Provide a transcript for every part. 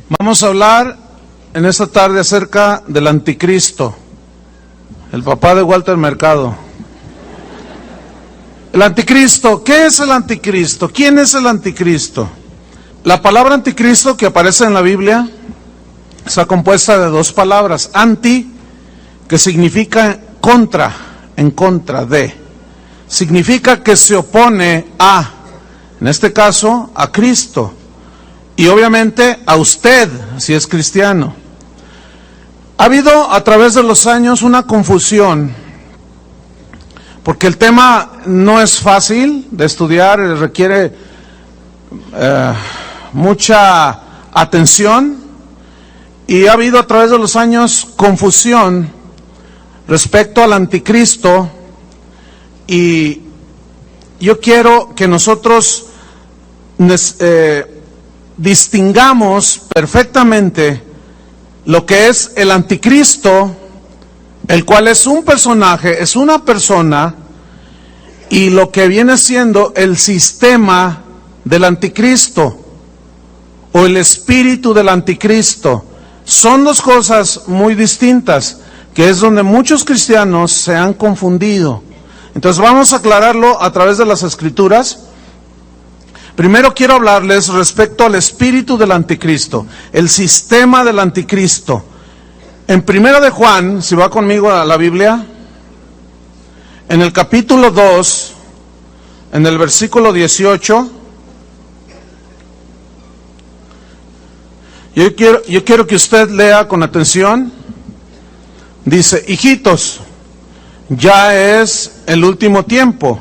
Vamos a hablar en esta tarde acerca del anticristo, el papá de Walter Mercado. El anticristo, ¿qué es el anticristo? ¿Quién es el anticristo? La palabra anticristo que aparece en la Biblia está compuesta de dos palabras. Anti, que significa contra, en contra de. Significa que se opone a, en este caso, a Cristo. Y obviamente a usted, si es cristiano. Ha habido a través de los años una confusión, porque el tema no es fácil de estudiar, requiere mucha atención, y ha habido a través de los años confusión respecto al anticristo, y yo quiero que nosotros distingamos perfectamente lo que es el anticristo, el cual es un personaje, es una persona, y lo que viene siendo el sistema del anticristo o el espíritu del anticristo. Son dos cosas muy distintas, que es donde muchos cristianos se han confundido. Entonces vamos a aclararlo a través de las Escrituras. Primero quiero hablarles respecto al espíritu del anticristo, el sistema del anticristo. En 1 de Juan, si va conmigo a la Biblia, en el capítulo 2, en el versículo 18, yo quiero que usted lea con atención. Dice: hijitos, ya es el último tiempo,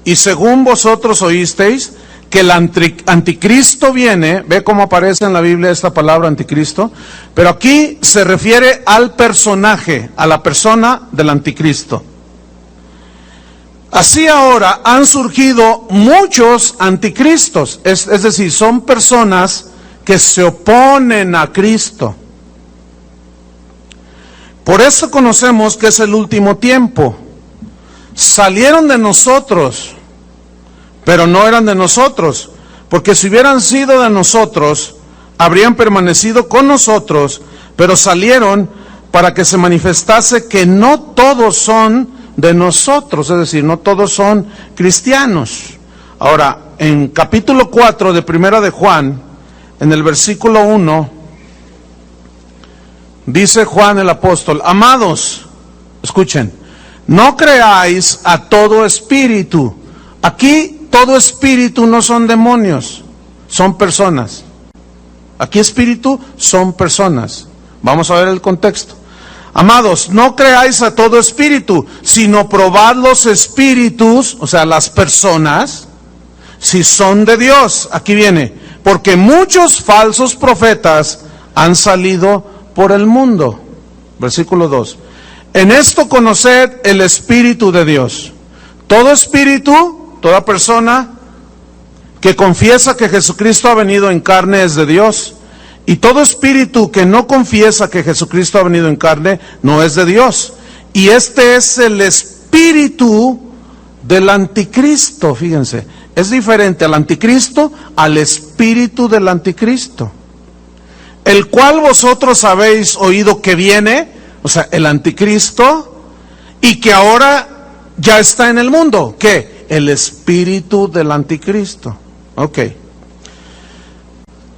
y según vosotros oísteis que el anticristo viene. Ve cómo aparece en la Biblia esta palabra anticristo, pero aquí se refiere al personaje, a la persona del anticristo. Así ahora han surgido muchos anticristos, es decir, son personas que se oponen a Cristo. Por eso conocemos que es el último tiempo. Salieron de nosotros, pero no eran de nosotros, porque si hubieran sido de nosotros, habrían permanecido con nosotros, pero salieron para que se manifestase que no todos son de nosotros, es decir, no todos son cristianos. Ahora, en capítulo 4 de 1 de Juan, en el versículo 1, dice Juan el apóstol: amados, escuchen, no creáis a todo espíritu. Aquí todo espíritu no son demonios, son personas. Aquí espíritu son personas. Vamos a ver el contexto. Amados, no creáis a todo espíritu, sino probad los espíritus, o sea, las personas, si son de Dios. Aquí viene: porque muchos falsos profetas han salido por el mundo. Versículo 2. En esto conoced el Espíritu de Dios. Todo espíritu, toda persona que confiesa que Jesucristo ha venido en carne es de Dios. Y todo espíritu que no confiesa que Jesucristo ha venido en carne no es de Dios. Y este es el espíritu del anticristo. Fíjense, es diferente al anticristo al espíritu del anticristo, el cual vosotros habéis oído que viene, o sea, el anticristo, y que ahora ya está en el mundo. ¿Qué? El espíritu del anticristo. Ok.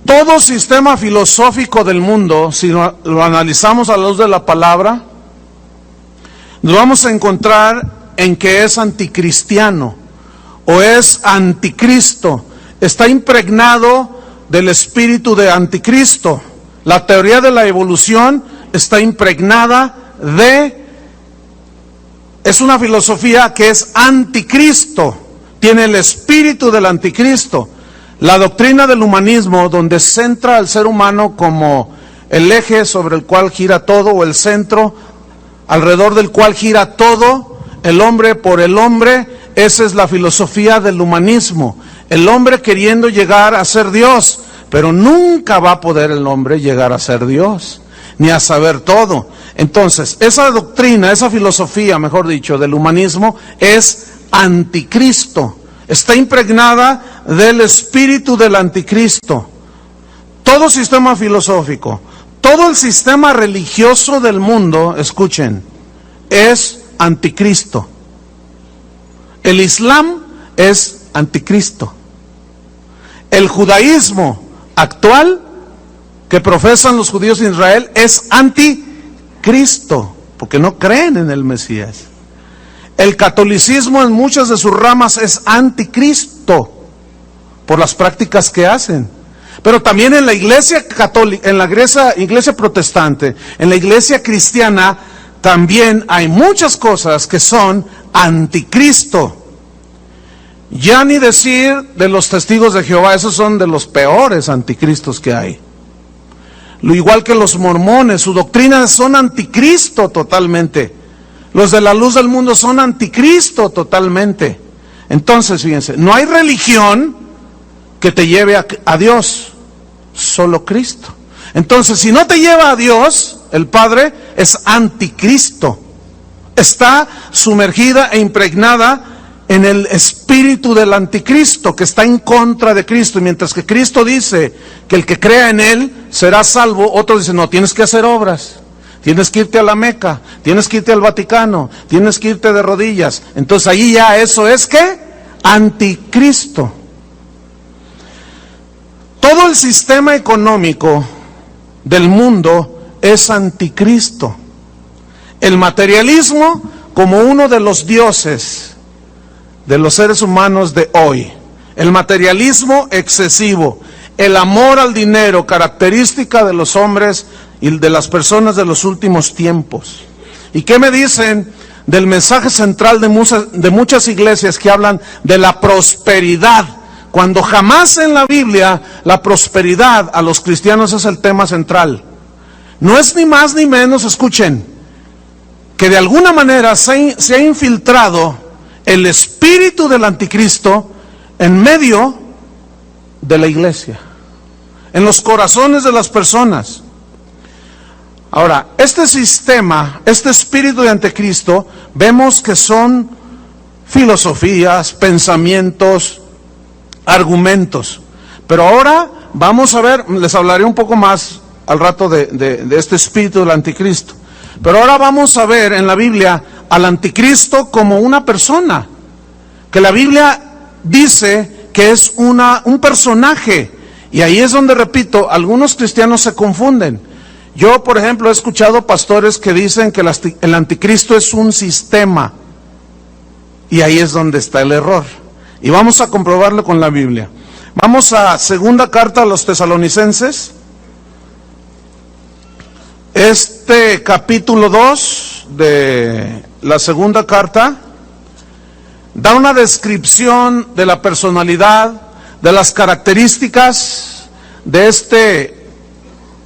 Todo sistema filosófico del mundo, si lo analizamos a la luz de la palabra, nos vamos a encontrar en que es anticristiano o es anticristo. Está impregnado del espíritu de anticristo. La teoría de la evolución está impregnada es una filosofía que es anticristo, tiene el espíritu del anticristo. La doctrina del humanismo, donde centra al ser humano como el eje sobre el cual gira todo, o el centro alrededor del cual gira todo, el hombre por el hombre, esa es la filosofía del humanismo. El hombre queriendo llegar a ser Dios, pero nunca va a poder el hombre llegar a ser Dios, ni a saber todo. Entonces, esa doctrina, esa filosofía, mejor dicho, del humanismo es anticristo. Está impregnada del espíritu del anticristo. todo sistema filosófico, todo el sistema religioso del mundo, escuchen, es anticristo. El Islam es anticristo. El judaísmo actual que profesan los judíos de Israel es anticristo, porque no creen en el Mesías. El catolicismo en muchas de sus ramas es anticristo por las prácticas que hacen. Pero también en la iglesia católica, en la iglesia protestante, en la iglesia cristiana, también hay muchas cosas que son anticristo. Ya ni decir de los testigos de Jehová, esos son de los peores anticristos que hay. Lo igual que los mormones, su doctrina son anticristo totalmente. Los de la luz del mundo son anticristo totalmente. Entonces, fíjense, no hay religión que te lleve a Dios, solo Cristo. Entonces, si no te lleva a Dios, el Padre es anticristo. Está sumergida e impregnada en el espíritu del anticristo, que está en contra de Cristo. Y mientras que Cristo dice que el que crea en Él será salvo, otros dicen, no, tienes que hacer obras. Tienes que irte a la Meca, tienes que irte al Vaticano, tienes que irte de rodillas. Entonces ahí ya eso es ¿qué? Anticristo. Todo el sistema económico del mundo es anticristo. El materialismo como uno de los dioses de los seres humanos de hoy. El materialismo excesivo, el amor al dinero, característica de los hombres y de las personas de los últimos tiempos. ¿Y qué me dicen del mensaje central de muchas iglesias que hablan de la prosperidad? Cuando jamás en la Biblia la prosperidad a los cristianos es el tema central. No es ni más ni menos, escuchen, que de alguna manera se ha infiltrado el espíritu del anticristo en medio de la iglesia, en los corazones de las personas. Ahora, este sistema, este espíritu de anticristo, vemos que son filosofías, pensamientos, argumentos. Pero ahora vamos a ver, les hablaré un poco más al rato de este espíritu del anticristo. Pero ahora vamos a ver en la Biblia al anticristo como una persona, que la Biblia dice que es un personaje. Y ahí es donde, repito, algunos cristianos se confunden. Yo, por ejemplo, he escuchado pastores que dicen que el anticristo es un sistema. Y ahí es donde está el error. Y vamos a comprobarlo con la Biblia. Vamos a segunda carta a los Tesalonicenses. Este capítulo 2 de la segunda carta da una descripción de la personalidad, de las características de este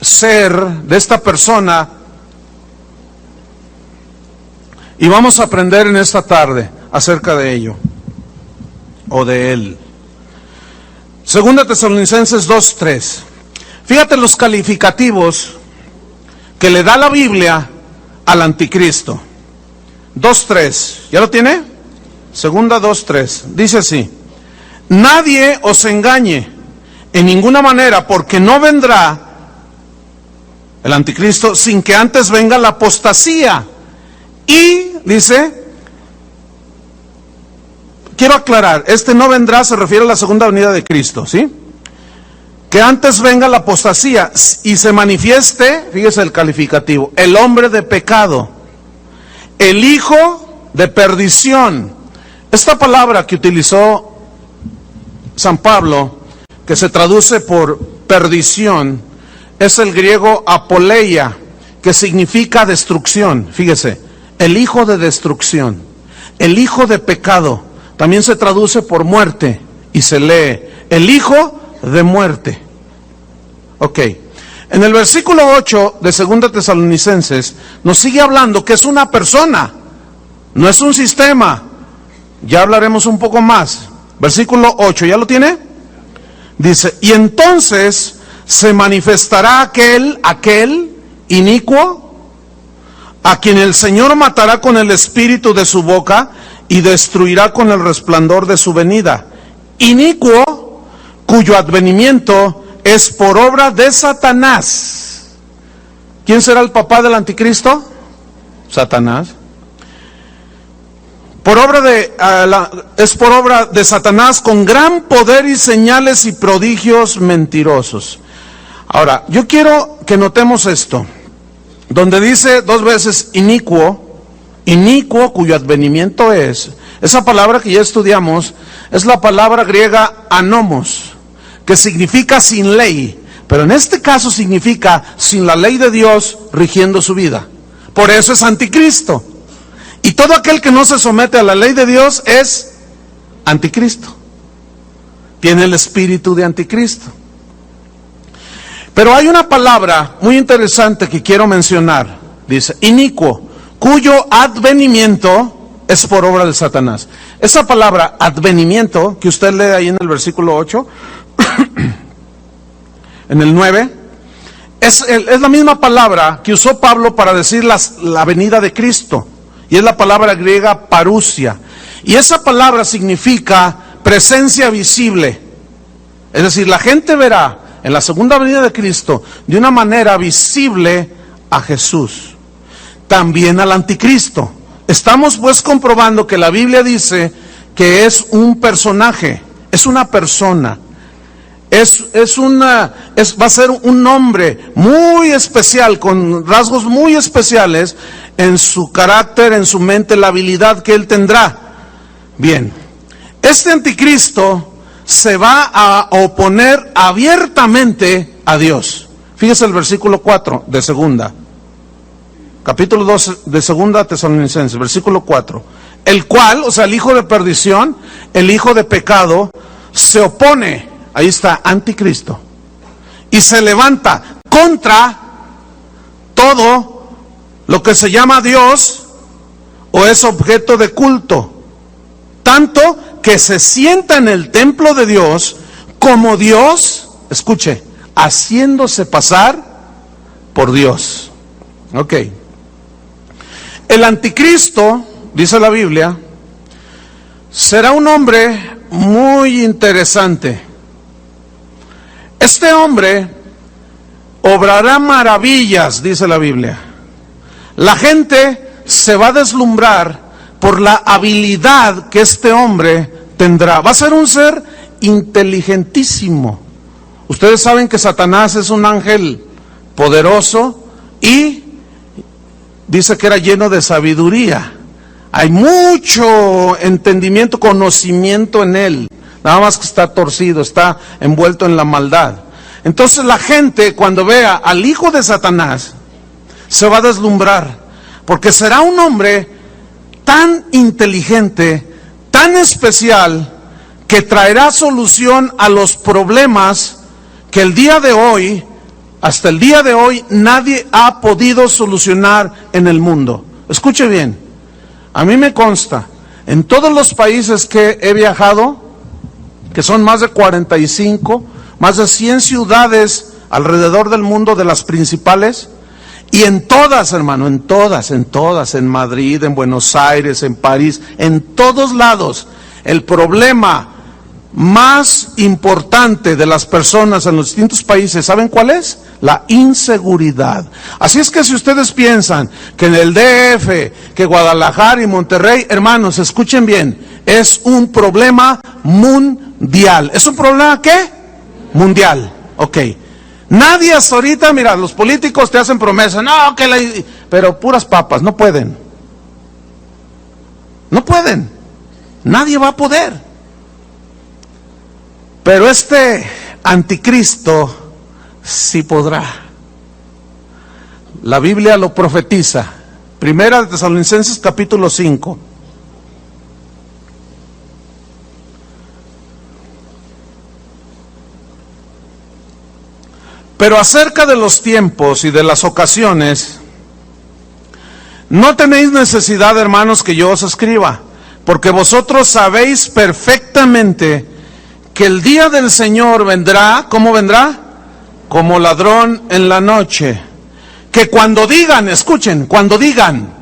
ser, de esta persona, y vamos a aprender en esta tarde acerca de ello, o de él. Segunda Tesalonicenses 2:3. Fíjate los calificativos que le da la Biblia al anticristo. 2:3, ¿ya lo tiene? Segunda 2:3, dice así: nadie os engañe en ninguna manera, porque no vendrá el anticristo sin que antes venga la apostasía. Y dice, quiero aclarar, este no vendrá se refiere a la segunda venida de Cristo, ¿sí? Que antes venga la apostasía y se manifieste, fíjese el calificativo, el hombre de pecado, el hijo de perdición. Esta palabra que utilizó San Pablo, que se traduce por perdición, es el griego apoleia, que significa destrucción. Fíjese, el hijo de destrucción, el hijo de pecado, también se traduce por muerte y se lee el hijo de muerte. Ok, en el versículo 8 de 2 Tesalonicenses nos sigue hablando que es una persona, no es un sistema. Ya hablaremos un poco más. Versículo 8, ¿ya lo tiene? Dice, y entonces se manifestará aquel inicuo, a quien el Señor matará con el espíritu de su boca y destruirá con el resplandor de su venida. Inicuo, cuyo advenimiento es por obra de Satanás. ¿Quién será el papá del anticristo? Satanás. Es por obra de Satanás con gran poder y señales y prodigios mentirosos. Ahora, yo quiero que notemos esto, donde dice 2 veces inicuo, cuyo advenimiento es, esa palabra que ya estudiamos, es la palabra griega anomos, que significa sin ley, pero en este caso significa sin la ley de Dios rigiendo su vida. Por eso es anticristo. Y todo aquel que no se somete a la ley de Dios es anticristo. Tiene el espíritu de anticristo. Pero hay una palabra muy interesante que quiero mencionar. Dice, inicuo, cuyo advenimiento es por obra de Satanás. Esa palabra advenimiento, que usted lee ahí en el versículo 8, en el 9, es la misma palabra que usó Pablo para decir la venida de Cristo. Y es la palabra griega parousia. Y esa palabra significa presencia visible. Es decir, la gente verá en la segunda venida de Cristo de una manera visible a Jesús. También al anticristo. Estamos pues comprobando que la Biblia dice que es un personaje, es una persona. Va a ser un hombre muy especial, con rasgos muy especiales en su carácter, en su mente, la habilidad que él tendrá. Bien, este anticristo se va a oponer abiertamente a Dios. Fíjese el versículo 4 de segunda, capítulo 2 de segunda Tesalonicenses, versículo 4. El cual, o sea, el hijo de perdición, el hijo de pecado, se opone. Ahí está, anticristo. Y se levanta contra todo lo que se llama Dios o es objeto de culto. Tanto que se sienta en el templo de Dios como Dios, escuche, haciéndose pasar por Dios. Ok. El anticristo, dice la Biblia, será un hombre muy interesante. Este hombre obrará maravillas, dice la Biblia. La gente se va a deslumbrar por la habilidad que este hombre tendrá. Va a ser un ser inteligentísimo. Ustedes saben que Satanás es un ángel poderoso y dice que era lleno de sabiduría. Hay mucho entendimiento, conocimiento en él. Nada más que está torcido, está envuelto en la maldad. Entonces la gente, cuando vea al hijo de Satanás, se va a deslumbrar, porque será un hombre tan inteligente, tan especial, que traerá solución a los problemas que el día de hoy, hasta el día de hoy, nadie ha podido solucionar en el mundo. Escuche bien, a mí me consta, en todos los países que he viajado, que son más de 45, más de 100 ciudades alrededor del mundo, de las principales, y en todas, hermano, en todas, en Madrid, en Buenos Aires, en París, en todos lados, el problema más importante de las personas en los distintos países, ¿saben cuál es? La inseguridad. Así es que si ustedes piensan que en el DF, que Guadalajara y Monterrey, hermanos, escuchen bien, es un problema mundial. ¿Es un problema qué? Mundial. Ok. Nadie hasta ahorita, mira, los políticos te hacen promesas, no, pero puras papas, no pueden. No pueden. Nadie va a poder. Pero este anticristo sí podrá. La Biblia lo profetiza. Primera de Tesalonicenses capítulo 5. Pero acerca de los tiempos y de las ocasiones, no tenéis necesidad, hermanos, que yo os escriba, porque vosotros sabéis perfectamente que el día del Señor vendrá. ¿Cómo vendrá? Como ladrón en la noche. Que cuando digan, escuchen, cuando digan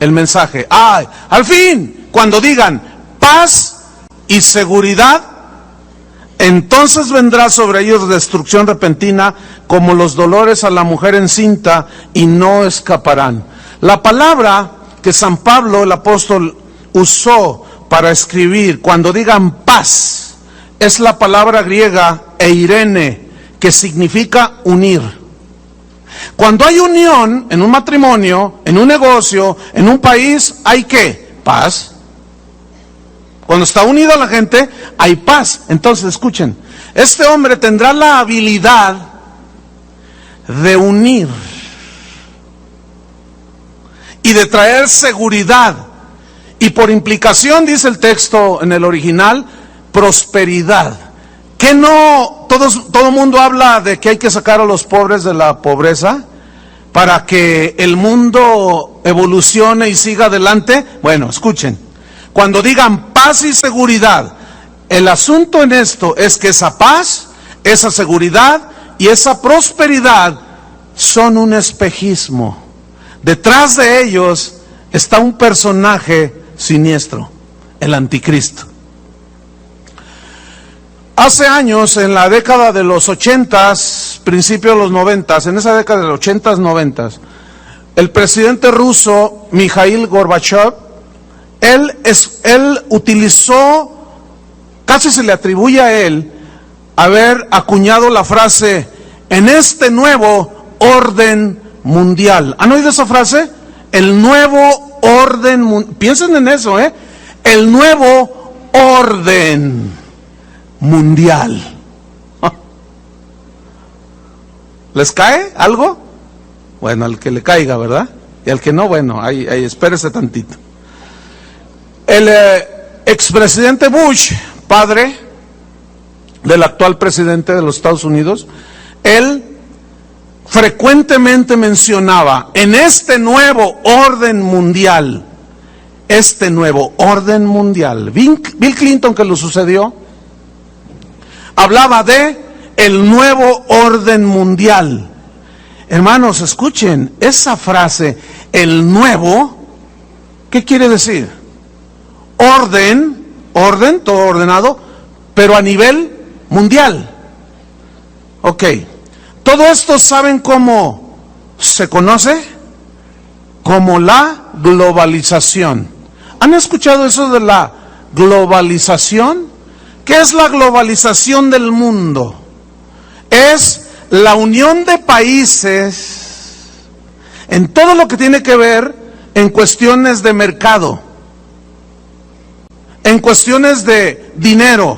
el mensaje, al fin, cuando digan paz y seguridad, Entonces vendrá sobre ellos destrucción repentina como los dolores a la mujer encinta y no escaparán. La palabra que San Pablo el apóstol usó para escribir cuando digan paz es la palabra griega eirene, que significa unir. Cuando hay unión en un matrimonio, en un negocio, en un país, ¿hay qué? Paz. Cuando está unida la gente, hay paz. Entonces, escuchen, este hombre tendrá la habilidad de unir y de traer seguridad. Y por implicación, dice el texto en el original, prosperidad. ¿Que no todo mundo habla de que hay que sacar a los pobres de la pobreza para que el mundo evolucione y siga adelante? Bueno, escuchen, cuando digan paz y seguridad, el asunto en esto es que esa paz, esa seguridad y esa prosperidad son un espejismo. Detrás de ellos está un personaje siniestro, el anticristo. Hace años, en la década de los 80s, principio de los 90s, en esa década de los 80s, 90s, el presidente ruso Mikhail Gorbachev, él utilizó, casi se le atribuye a él, haber acuñado la frase, en este nuevo orden mundial. ¿Han oído esa frase? El nuevo orden mundial. Piensen en eso, el nuevo orden mundial. ¿Les cae algo? Bueno, al que le caiga, ¿verdad? Y al que no, bueno, ahí espérese tantito. El expresidente Bush, padre del actual presidente de los Estados Unidos, él frecuentemente mencionaba, en este nuevo orden mundial, Bill Clinton, que lo sucedió, hablaba de el nuevo orden mundial. Hermanos, escuchen, esa frase, el nuevo, ¿qué quiere decir? Orden, todo ordenado, pero a nivel mundial. Ok, todo esto, ¿saben cómo se conoce? Como la globalización. ¿Han escuchado eso de la globalización? ¿Qué es la globalización del mundo? Es la unión de países en todo lo que tiene que ver en cuestiones de mercado, en cuestiones de dinero.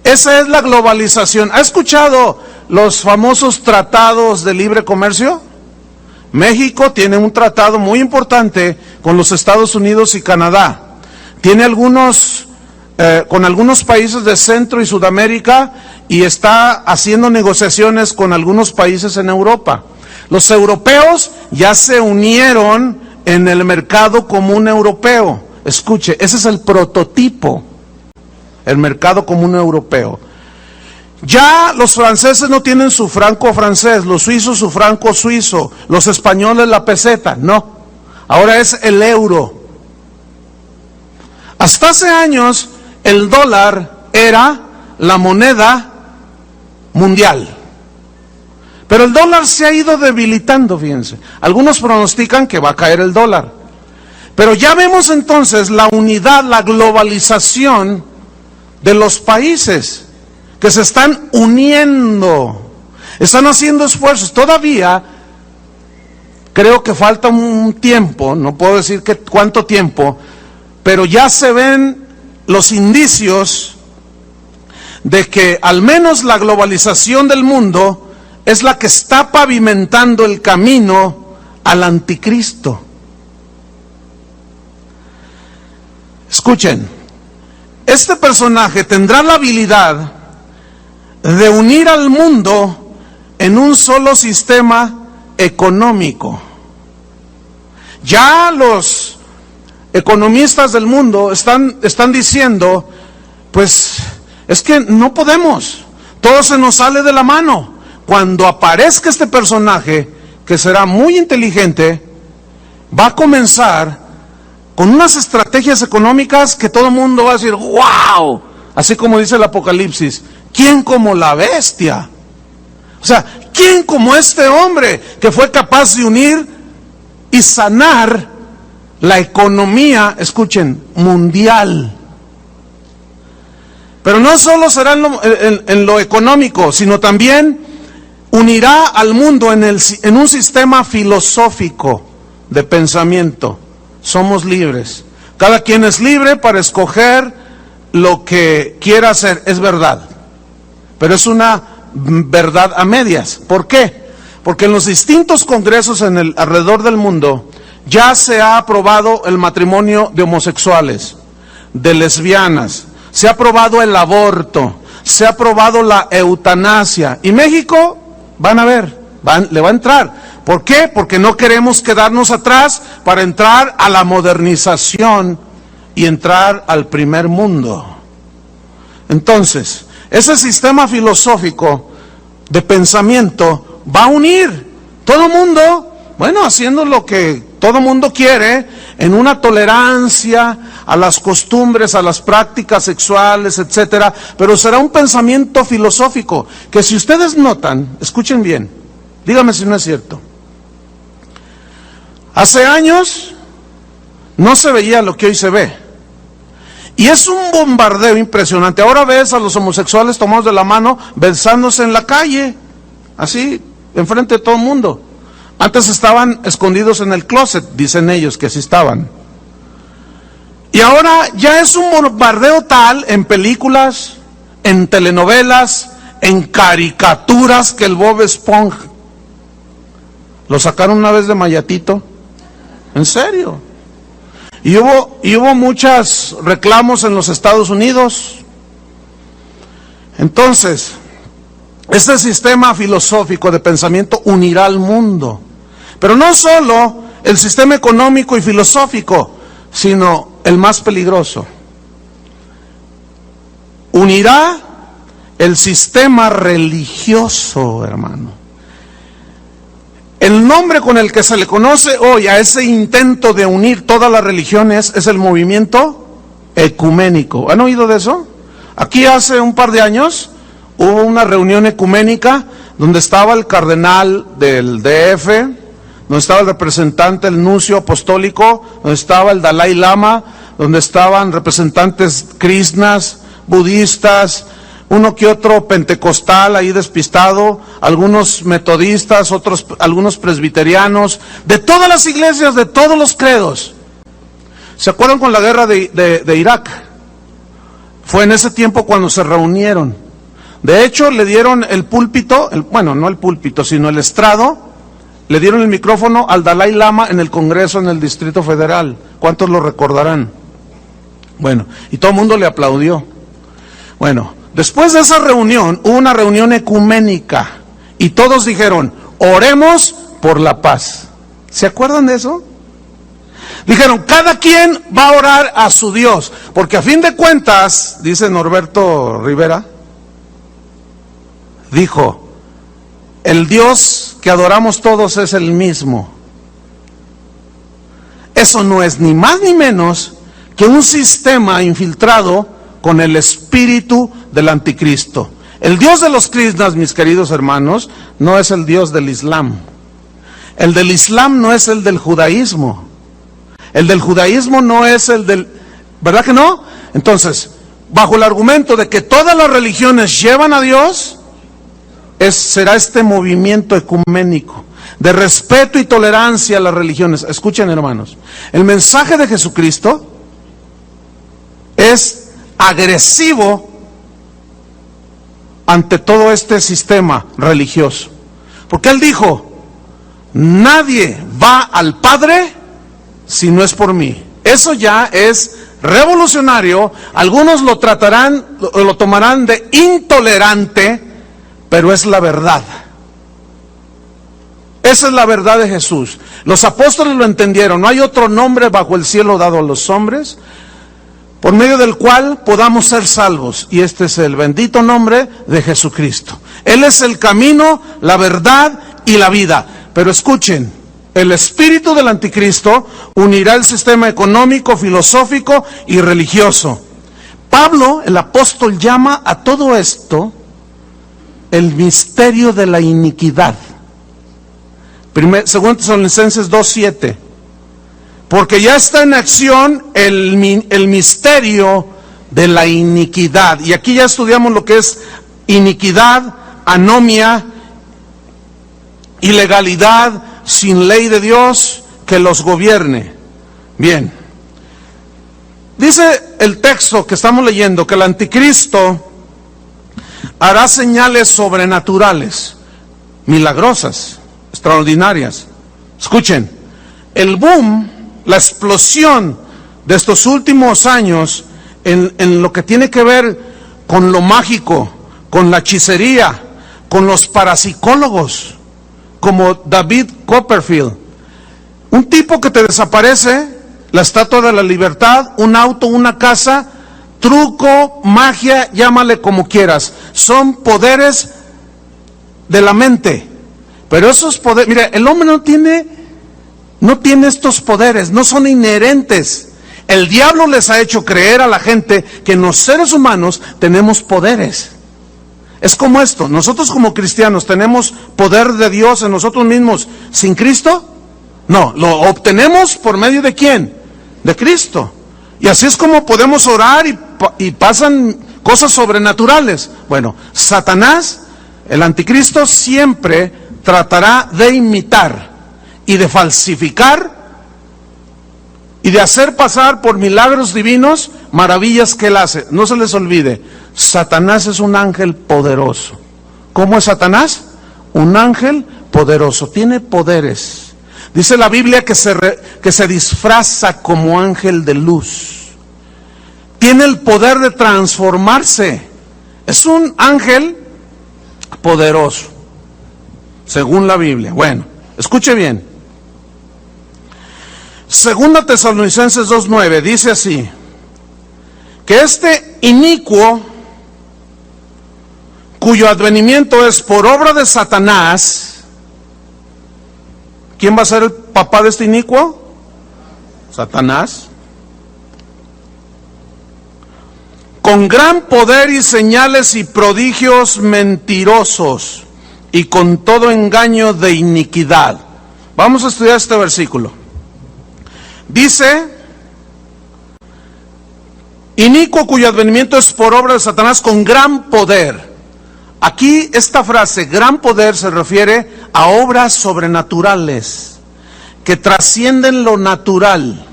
Esa es la globalización. ¿Ha escuchado los famosos tratados de libre comercio? México tiene un tratado muy importante con los Estados Unidos y Canadá. Tiene con algunos países de Centro y Sudamérica y está haciendo negociaciones con algunos países en Europa. Los europeos ya se unieron en el mercado común europeo. Escuche, ese es el prototipo, el mercado común europeo. Ya los franceses no tienen su franco francés, los suizos su franco suizo, los españoles la peseta, no. Ahora es el euro. Hasta hace años el dólar era la moneda mundial. Pero el dólar se ha ido debilitando, fíjense. Algunos pronostican que va a caer el dólar. Pero ya vemos entonces la unidad, la globalización de los países que se están uniendo, están haciendo esfuerzos. Todavía creo que falta un tiempo, no puedo decir cuánto tiempo, pero ya se ven los indicios de que al menos la globalización del mundo es la que está pavimentando el camino al anticristo. Escuchen, este personaje tendrá la habilidad de unir al mundo en un solo sistema económico. Ya los economistas del mundo están diciendo, pues es que no podemos, todo se nos sale de la mano. Cuando aparezca este personaje, que será muy inteligente, va a comenzar con unas estrategias económicas que todo el mundo va a decir, wow, Así como dice el Apocalipsis, ¿quién como la bestia? O sea, ¿quién como este hombre que fue capaz de unir y sanar la economía, escuchen, mundial? Pero no solo será en lo económico, sino también unirá al mundo en un sistema filosófico de pensamiento. Somos libres. Cada quien es libre para escoger lo que quiera hacer. Es verdad. Pero es una verdad a medias. ¿Por qué? Porque en los distintos congresos alrededor del mundo ya se ha aprobado el matrimonio de homosexuales, de lesbianas, se ha aprobado el aborto, se ha aprobado la eutanasia. Y México, van a ver, le va a entrar. ¿Por qué? Porque no queremos quedarnos atrás para entrar a la modernización y entrar al primer mundo. Entonces, ese sistema filosófico de pensamiento va a unir todo mundo, bueno, haciendo lo que todo mundo quiere, en una tolerancia a las costumbres, a las prácticas sexuales, etcétera, pero será un pensamiento filosófico que, si ustedes notan, escuchen bien, díganme si no es cierto. Hace años no se veía lo que hoy se ve. Y es un bombardeo impresionante. Ahora ves a los homosexuales tomados de la mano, besándose en la calle, así, enfrente de todo el mundo. Antes estaban escondidos en el closet, dicen ellos que así estaban. Y ahora ya es un bombardeo tal en películas, en telenovelas, en caricaturas, que el Bob Esponja lo sacaron una vez de Mayatito. ¿En serio? Y hubo muchos reclamos en los Estados Unidos. Entonces, este sistema filosófico de pensamiento unirá al mundo. Pero no solo el sistema económico y filosófico, sino el más peligroso. Unirá el sistema religioso, hermano. El nombre con el que se le conoce hoy a ese intento de unir todas las religiones es el movimiento ecuménico. ¿Han oído de eso? Aquí hace un par de años hubo una reunión ecuménica donde estaba el cardenal del DF, donde estaba el representante, el nuncio apostólico, donde estaba el Dalai Lama, donde estaban representantes krishnas, budistas, uno que otro pentecostal ahí despistado, algunos metodistas, algunos presbiterianos, de todas las iglesias, de todos los credos. ¿Se acuerdan con la guerra de Irak? Fue en ese tiempo cuando se reunieron. De hecho, le dieron el púlpito, bueno, no el púlpito, sino el estrado, le dieron el micrófono al Dalai Lama en el Congreso, en el Distrito Federal. ¿Cuántos lo recordarán? Bueno, y todo el mundo le aplaudió. Bueno, después de esa reunión, hubo una reunión ecuménica, y todos dijeron, oremos por la paz. ¿Se acuerdan de eso? Dijeron, cada quien va a orar a su Dios, porque a fin de cuentas, dice Norberto Rivera, dijo, el Dios que adoramos todos es el mismo. Eso no es ni más ni menos que un sistema infiltrado con el espíritu del anticristo. El Dios de los krishnas, mis queridos hermanos, no es el Dios del Islam. El del Islam no es el del judaísmo. El del judaísmo no es el del... ¿Verdad que no? Entonces, bajo el argumento de que todas las religiones llevan a Dios, será este movimiento ecuménico de respeto y tolerancia a las religiones. Escuchen, hermanos, el mensaje de Jesucristo es agresivo ante todo este sistema religioso, porque Él dijo, nadie va al Padre si no es por mí. Eso ya es revolucionario. Algunos lo tratarán, lo tomarán de intolerante, pero es la verdad. Esa es la verdad de Jesús. Los apóstoles lo entendieron. No hay otro nombre bajo el cielo dado a los hombres por medio del cual podamos ser salvos. Y este es el bendito nombre de Jesucristo. Él es el camino, la verdad y la vida. Pero escuchen, el espíritu del anticristo unirá el sistema económico, filosófico y religioso. Pablo, el apóstol, llama a todo esto el misterio de la iniquidad. Segundo Tesalonicenses 2:7. Porque ya está en acción el misterio de la iniquidad. Y aquí ya estudiamos lo que es iniquidad, anomia, ilegalidad, sin ley de Dios que los gobierne. Bien. Dice el texto que estamos leyendo que el anticristo hará señales sobrenaturales, milagrosas, extraordinarias. Escuchen, el boom, la explosión de estos últimos años en lo que tiene que ver con lo mágico, con la hechicería, con los parapsicólogos, como David Copperfield, un tipo que te desaparece, la Estatua de la Libertad, un auto, una casa, truco, magia, llámale como quieras, son poderes de la mente. Pero esos poderes, mira, el hombre no tiene estos poderes, no son inherentes. El diablo les ha hecho creer a la gente que los seres humanos tenemos poderes. Es como esto, nosotros como cristianos tenemos poder de Dios en nosotros mismos sin Cristo. No, lo obtenemos por medio de ¿quién? De Cristo. Y así es como podemos orar y pasan cosas sobrenaturales. Bueno, Satanás, el anticristo, siempre tratará de imitar y de falsificar y de hacer pasar por milagros divinos maravillas que él hace. No se les olvide, Satanás es un ángel poderoso. ¿Cómo es Satanás? Un ángel poderoso, tiene poderes. Dice la Biblia que se disfraza como ángel de luz. Tiene el poder de transformarse. Es un ángel poderoso, según la Biblia. Bueno, escuche bien. Segunda Tesalonicenses 2:9 dice así, que este inicuo, cuyo advenimiento es por obra de Satanás. ¿Quién va a ser el papá de este inicuo? Satanás. Con gran poder y señales y prodigios mentirosos y con todo engaño de iniquidad. Vamos a estudiar este versículo. Dice, inicuo cuyo advenimiento es por obra de Satanás con gran poder. Aquí esta frase, gran poder, se refiere a obras sobrenaturales que trascienden lo natural,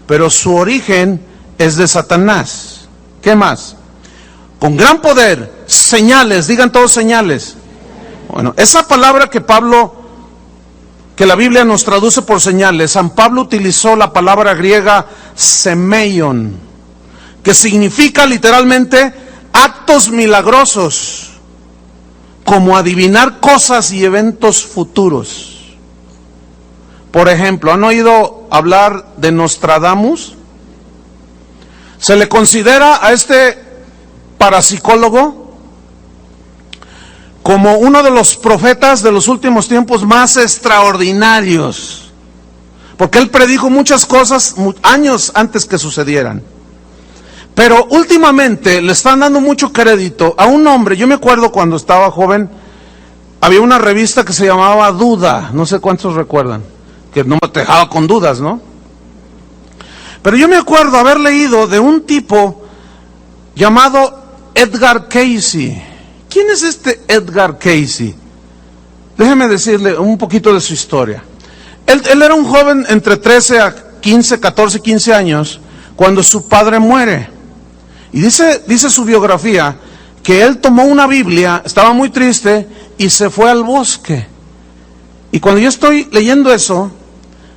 pero su origen es de Satanás. ¿Qué más? Con gran poder, señales, digan todos señales. Bueno, esa palabra que la Biblia nos traduce por señales, San Pablo utilizó la palabra griega semeion, que significa literalmente actos milagrosos, como adivinar cosas y eventos futuros. Por ejemplo, ¿han oído hablar de Nostradamus? Se le considera a este parapsicólogo como uno de los profetas de los últimos tiempos más extraordinarios, porque él predijo muchas cosas años antes que sucedieran. Pero últimamente le están dando mucho crédito a un hombre. Yo me acuerdo cuando estaba joven, había una revista que se llamaba Duda, no sé cuántos recuerdan, que no me dejaba con dudas, ¿no? Pero yo me acuerdo haber leído de un tipo llamado Edgar Cayce. ¿Quién es este Edgar Cayce? Déjeme decirle un poquito de su historia. Él era un joven entre 13 a 15, 14, 15 años, cuando su padre muere. Y dice su biografía que él tomó una Biblia, estaba muy triste y se fue al bosque. Y cuando yo estoy leyendo eso,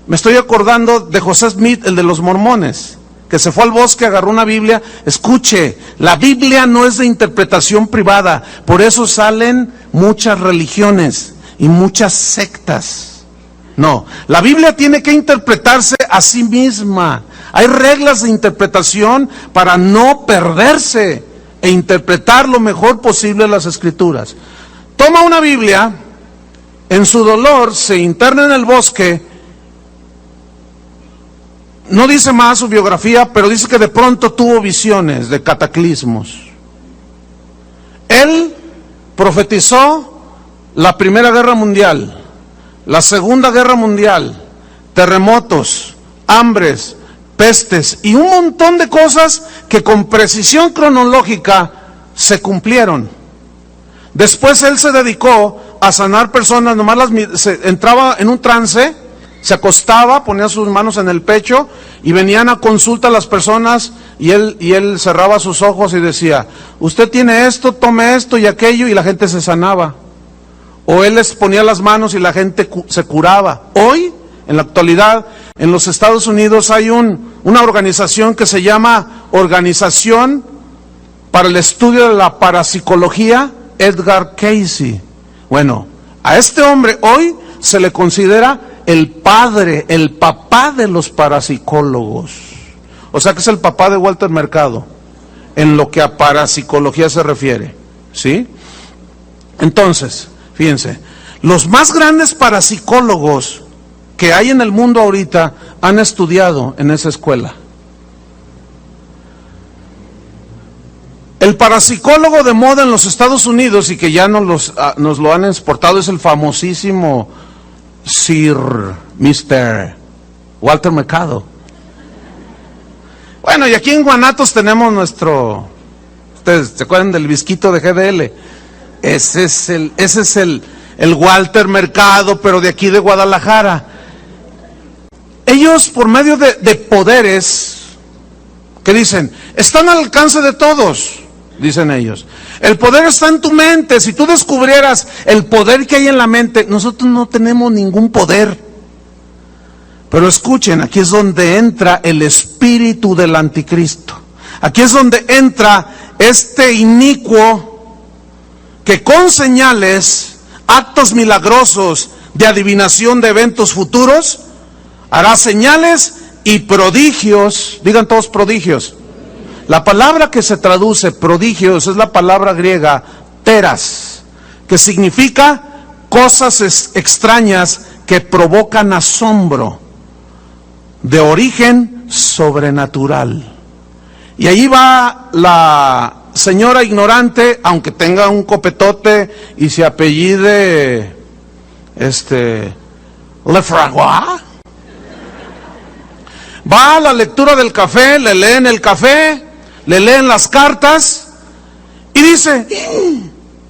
me estoy acordando de José Smith, el de los mormones, que se fue al bosque, agarró una Biblia. Escuche, la Biblia no es de interpretación privada, por eso salen muchas religiones y muchas sectas. No, la Biblia tiene que interpretarse a sí misma. Hay reglas de interpretación para no perderse e interpretar lo mejor posible las Escrituras. Toma una Biblia, en su dolor se interna en el bosque, no dice más su biografía, pero dice que de pronto tuvo visiones de cataclismos. Él profetizó la Primera Guerra Mundial, la Segunda Guerra Mundial, terremotos, hambres, pestes y un montón de cosas que con precisión cronológica se cumplieron. Después él se dedicó a sanar personas, entraba en un trance, se acostaba, ponía sus manos en el pecho y venían a consulta las personas y él cerraba sus ojos y decía, usted tiene esto, tome esto y aquello, y la gente se sanaba. O él les ponía las manos y la gente se curaba. Hoy, en la actualidad, en los Estados Unidos hay una organización que se llama Organización para el Estudio de la Parapsicología, Edgar Cayce. Bueno, a este hombre hoy se le considera el papá de los parapsicólogos. O sea que es el papá de Walter Mercado, en lo que a parapsicología se refiere, ¿sí? Entonces, fíjense, los más grandes parapsicólogos que hay en el mundo ahorita han estudiado en esa escuela. El parapsicólogo de moda en los Estados Unidos, y que ya nos lo han exportado, es el famosísimo Mr. Walter Mercado. Bueno, y aquí en Guanatos tenemos ustedes se acuerdan del Visquito de GDL, ese es el Walter Mercado, pero de aquí de Guadalajara. Ellos, por medio de poderes que dicen, están al alcance de todos, dicen ellos. El poder está en tu mente. Si tú descubrieras el poder que hay en la mente, nosotros no tenemos ningún poder. Pero escuchen, aquí es donde entra el espíritu del anticristo. Aquí es donde entra este inicuo que con señales, actos milagrosos de adivinación de eventos futuros, hará señales y prodigios. Digan todos prodigios. La palabra que se traduce prodigios es la palabra griega teras, que significa cosas extrañas que provocan asombro, de origen sobrenatural. Y ahí va la señora ignorante, aunque tenga un copetote y se apellide Lefrancois. Va a la lectura del café, le leen el café, le leen las cartas y dice,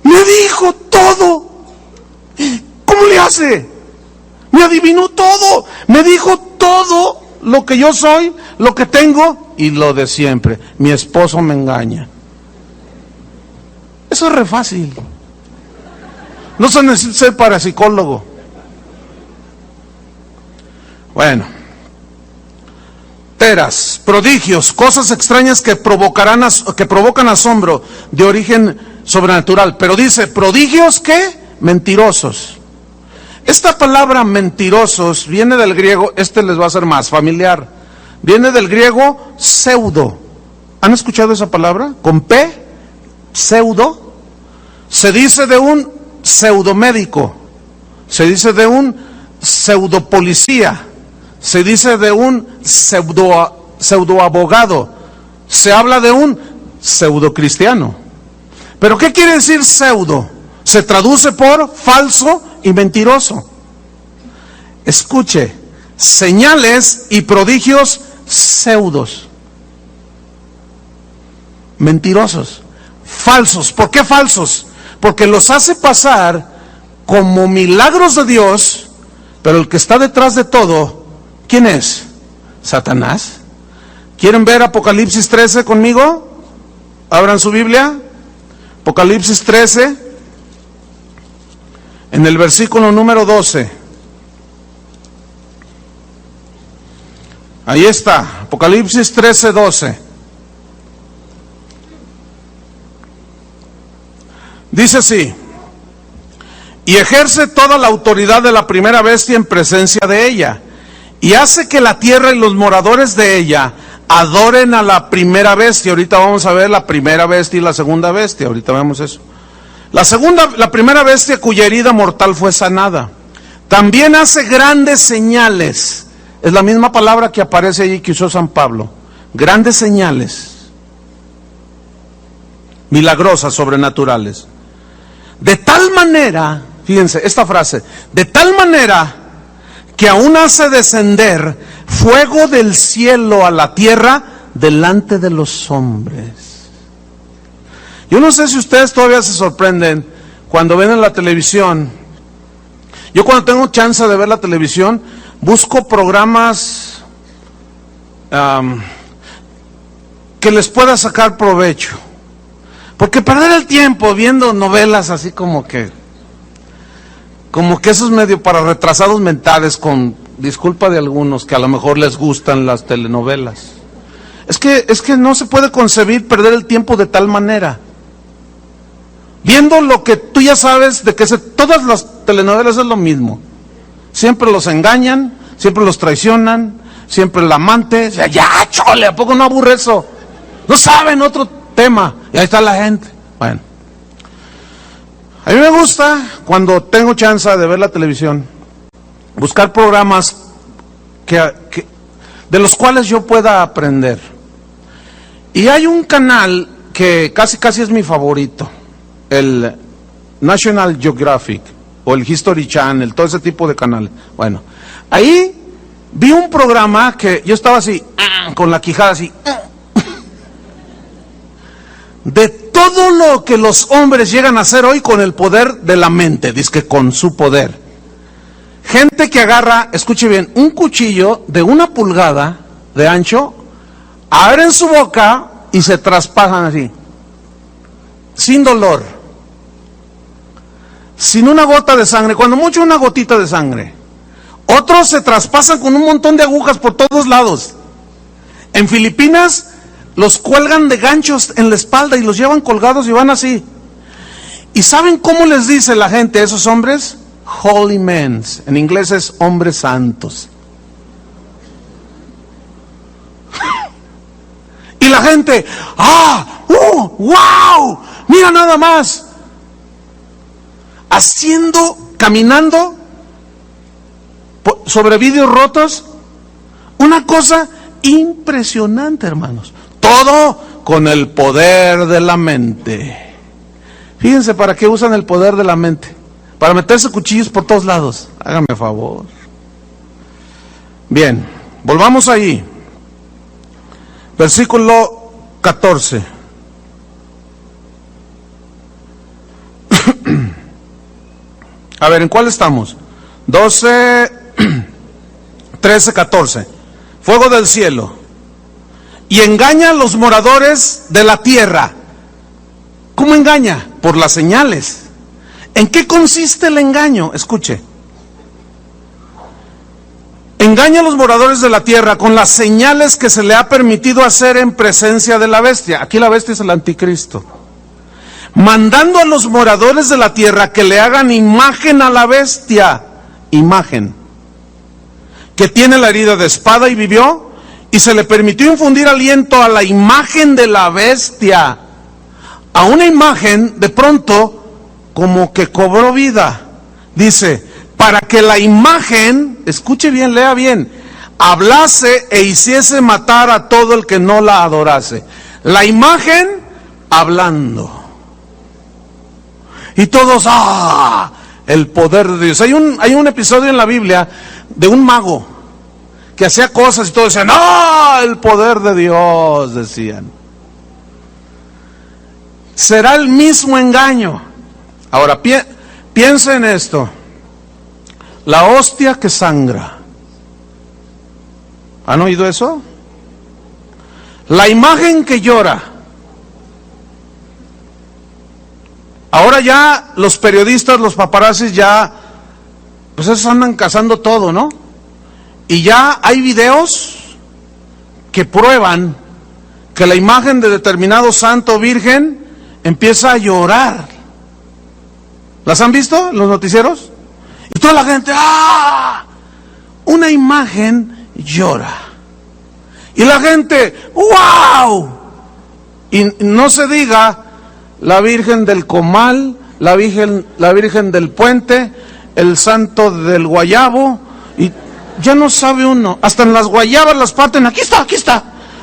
me dijo todo. ¿Cómo le hace? Me adivinó todo, me dijo todo lo que yo soy, lo que tengo y lo de siempre. Mi esposo me engaña. Eso es re fácil. No se necesita ser parapsicólogo. Bueno, teras, prodigios, cosas extrañas que provocan asombro de origen sobrenatural. Pero dice, prodigios ¿qué? Mentirosos. Esta palabra mentirosos viene del griego, les va a ser más familiar, viene del griego pseudo. ¿Han escuchado esa palabra? Con P, pseudo. Se dice de un pseudomédico, se dice de un pseudopolicía, se dice de un pseudoabogado, se habla de un pseudocristiano. ¿Pero qué quiere decir pseudo? Se traduce por falso y mentiroso. Escuche, señales y prodigios pseudos, mentirosos, falsos. ¿Por qué falsos? Porque los hace pasar como milagros de Dios, pero el que está detrás de todo, ¿quién es? Satanás. ¿Quieren ver Apocalipsis 13 conmigo? Abran su Biblia. Apocalipsis 13, en el versículo número 12. Ahí está, Apocalipsis 13, 12. Dice así: y ejerce toda la autoridad de la primera bestia en presencia de ella, y hace que la tierra y los moradores de ella adoren a la primera bestia. Ahorita vamos a ver la primera bestia y la segunda bestia, ahorita vemos eso. La primera bestia cuya herida mortal fue sanada. También hace grandes señales Es la misma palabra que aparece allí que usó San Pablo. Grandes señales, milagrosas, sobrenaturales. De tal manera, fíjense esta frase, de tal manera que aún hace descender fuego del cielo a la tierra delante de los hombres. Yo no sé si ustedes todavía se sorprenden cuando ven en la televisión. Yo cuando tengo chance de ver la televisión, busco programas que les pueda sacar provecho. Porque perder el tiempo viendo novelas así como que eso es medio para retrasados mentales, con disculpa de algunos que a lo mejor les gustan las telenovelas. Es que no se puede concebir perder el tiempo de tal manera. Viendo lo que tú ya sabes de que todas las telenovelas es lo mismo. Siempre los engañan, siempre los traicionan, siempre el amante. O sea, ya, chole, ¿a poco no aburre eso? No saben otro tema. Y ahí está la gente. Bueno. A mí me gusta, cuando tengo chance de ver la televisión, buscar programas de los cuales yo pueda aprender. Y hay un canal que casi es mi favorito, el National Geographic o el History Channel, todo ese tipo de canales. Bueno, ahí vi un programa que yo estaba así, con la quijada así, de todo lo que los hombres llegan a hacer hoy con el poder de la mente, dizque con su poder. Gente que agarra, escuche bien, un cuchillo de 1 pulgada de ancho, abren su boca y se traspasan así, sin dolor, sin una gota de sangre, cuando mucho una gotita de sangre. Otros se traspasan con un montón de agujas por todos lados. En Filipinas los cuelgan de ganchos en la espalda y los llevan colgados y van así. ¿Y saben cómo les dice la gente a esos hombres? Holy men. En inglés es hombres santos. Y la gente, wow, mira nada más. Caminando sobre vidrios rotos, una cosa impresionante, hermanos. Todo con el poder de la mente. Fíjense para qué usan el poder de la mente. Para meterse cuchillos por todos lados. Háganme favor. Bien, volvamos ahí. Versículo 14. A ver, ¿en cuál estamos? 12, 13, 14. Fuego del cielo. Y engaña a los moradores de la tierra. ¿Cómo engaña? Por las señales. ¿En qué consiste el engaño? Escuche. Engaña a los moradores de la tierra con las señales que se le ha permitido hacer en presencia de la bestia. Aquí la bestia es el anticristo. Mandando a los moradores de la tierra que le hagan imagen a la bestia. Imagen. Que tiene la herida de espada y vivió. Y se le permitió infundir aliento a la imagen de la bestia. A una imagen, de pronto, como que cobró vida. Dice, para que la imagen, escuche bien, lea bien, hablase e hiciese matar a todo el que no la adorase. La imagen, hablando. Y todos, el poder de Dios. Hay un episodio en la Biblia de un mago que hacía cosas y todos decían, el poder de Dios, decían. Será el mismo engaño. Ahora, piensa en esto. La hostia que sangra. ¿Han oído eso? La imagen que llora. Ahora ya los periodistas, los paparazzis ya, pues esos andan cazando todo, ¿no? Y ya hay videos que prueban que la imagen de determinado santo virgen empieza a llorar. ¿Las han visto en los noticieros? Y toda la gente, una imagen llora. Y la gente, ¡wow! Y no se diga la Virgen del Comal, la Virgen del Puente, el Santo del Guayabo, y ya no sabe uno, hasta en las guayabas las parten, aquí está.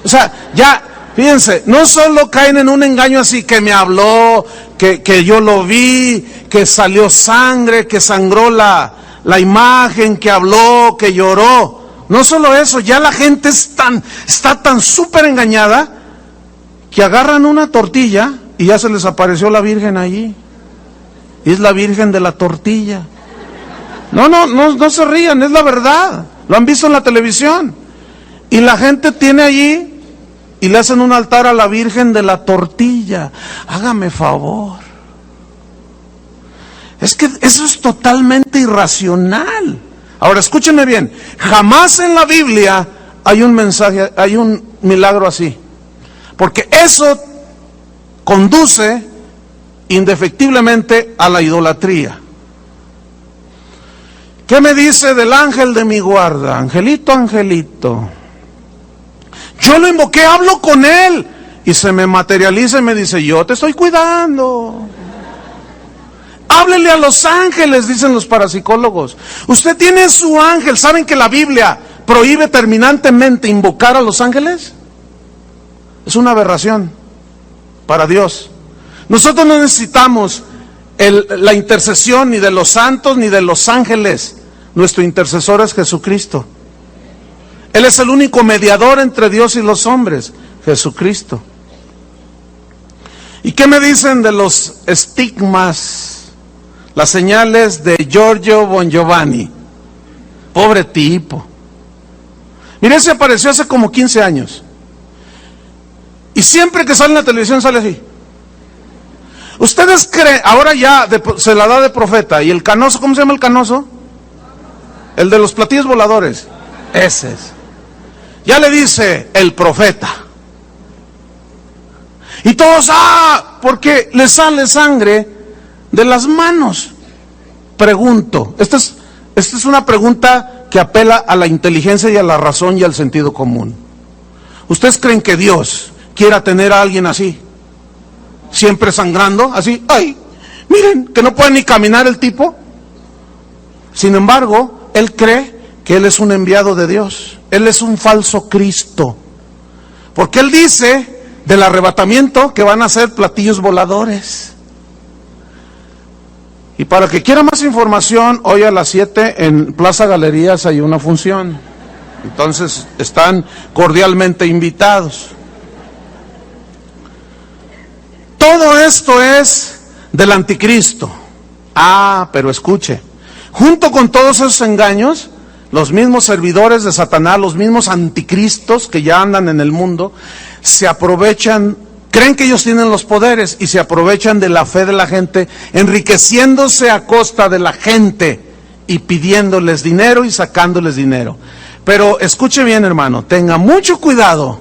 O sea, ya, fíjense, no solo caen en un engaño así, que me habló, que yo lo vi, que salió sangre, que sangró la imagen, que habló, que lloró. No solo eso, ya la gente está tan súper engañada, que agarran una tortilla y ya se les apareció la Virgen allí. Y es la Virgen de la tortilla. No se rían, es la verdad. Lo han visto en la televisión. Y la gente tiene allí y le hacen un altar a la Virgen de la tortilla. Hágame favor. Es que eso es totalmente irracional. Ahora escúchenme bien. Jamás en la Biblia hay un mensaje, hay un milagro así. Porque eso conduce indefectiblemente a la idolatría. ¿Qué me dice del ángel de mi guarda? Angelito, angelito. Yo lo invoqué, hablo con él. Y se me materializa y me dice, yo te estoy cuidando. Háblele a los ángeles, dicen los parapsicólogos. Usted tiene su ángel. ¿Saben que la Biblia prohíbe terminantemente invocar a los ángeles? Es una aberración para Dios. Nosotros no necesitamos la intercesión ni de los santos ni de los ángeles. Nuestro intercesor es Jesucristo. Él es el único mediador entre Dios y los hombres, Jesucristo. ¿Y qué me dicen de los estigmas? Las señales de Giorgio Bon Giovanni. Pobre tipo. Mire, se apareció hace como 15 años. Y siempre que sale en la televisión sale así. Ustedes creen, ahora ya se la da de profeta. ¿Y el canoso, cómo se llama el canoso? El de los platillos voladores. Ese es. Ya le dice el profeta. Y todos, porque le sale sangre de las manos. Pregunto, esta es una pregunta que apela a la inteligencia y a la razón y al sentido común. ¿Ustedes creen que Dios quiera tener a alguien así? Siempre sangrando, así, ¡ay! Miren, que no puede ni caminar el tipo. Sin embargo, él cree que él es un enviado de Dios. Él es un falso Cristo. Porque él dice del arrebatamiento que van a ser platillos voladores. Y para que quiera más información, hoy a las 7 en Plaza Galerías hay una función. Entonces están cordialmente invitados. Todo esto es del anticristo. Pero escuche, junto con todos esos engaños, los mismos servidores de Satanás, los mismos anticristos que ya andan en el mundo, se aprovechan, creen que ellos tienen los poderes y se aprovechan de la fe de la gente, enriqueciéndose a costa de la gente y pidiéndoles dinero y sacándoles dinero. Pero escuche bien, hermano, tenga mucho cuidado,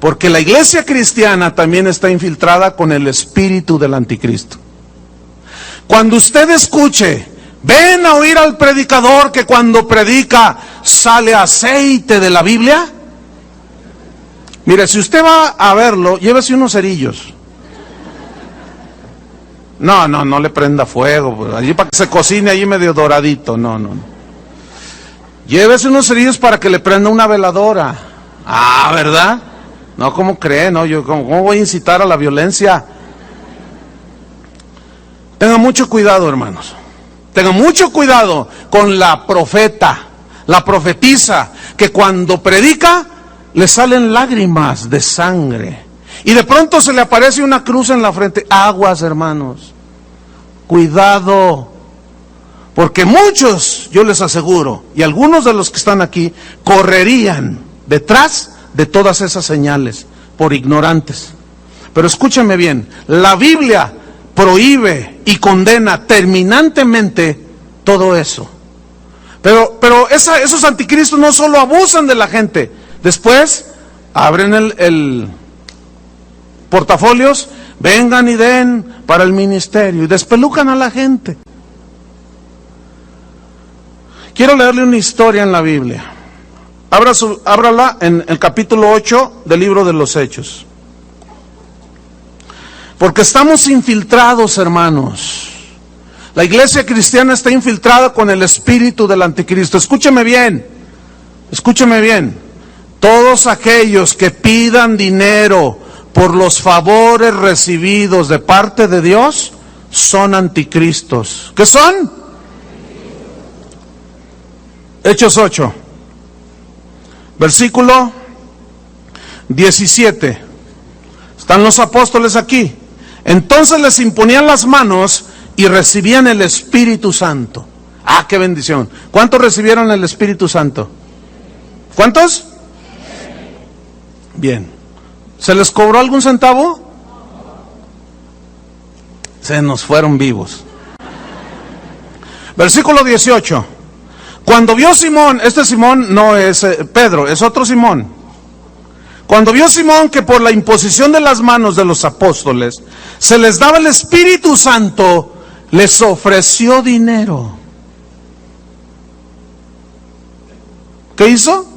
porque la iglesia cristiana también está infiltrada con el espíritu del anticristo. Cuando usted escuche, ven a oír al predicador que cuando predica sale aceite de la Biblia. Mire, si usted va a verlo, llévese unos cerillos. No le prenda fuego, allí para que se cocine allí medio doradito, no. Llévese unos cerillos para que le prenda una veladora. ¿Verdad? No, ¿cómo cree? No, yo ¿cómo voy a incitar a la violencia? Tengan mucho cuidado, hermanos. Tengan mucho cuidado con la profeta, la profetisa, que cuando predica le salen lágrimas de sangre. Y de pronto se le aparece una cruz en la frente. Aguas, hermanos. Cuidado. Porque muchos, yo les aseguro, y algunos de los que están aquí, correrían detrás de todas esas señales por ignorantes. Pero escúchenme bien, la Biblia prohíbe y condena terminantemente todo eso. Pero esos anticristos no solo abusan de la gente, después abren el portafolios, vengan y den para el ministerio y despelucan a la gente. Quiero leerle una historia en la Biblia. Ábrala en el capítulo 8 del libro de los Hechos. Porque estamos infiltrados, hermanos. La iglesia cristiana está infiltrada con el espíritu del anticristo. Escúcheme bien. Escúcheme bien, todos aquellos que pidan dinero por los favores recibidos de parte de Dios son anticristos. ¿Qué son? Hechos 8, versículo 17. Están los apóstoles aquí. Entonces les imponían las manos y recibían el Espíritu Santo. ¡Ah, qué bendición! ¿Cuántos recibieron el Espíritu Santo? ¿Cuántos? Bien. ¿Se les cobró algún centavo? Se nos fueron vivos. Versículo 18. Cuando vio Simón, este Simón no es Pedro, es otro Simón. Cuando vio Simón que por la imposición de las manos de los apóstoles se les daba el Espíritu Santo, les ofreció dinero. ¿Qué hizo?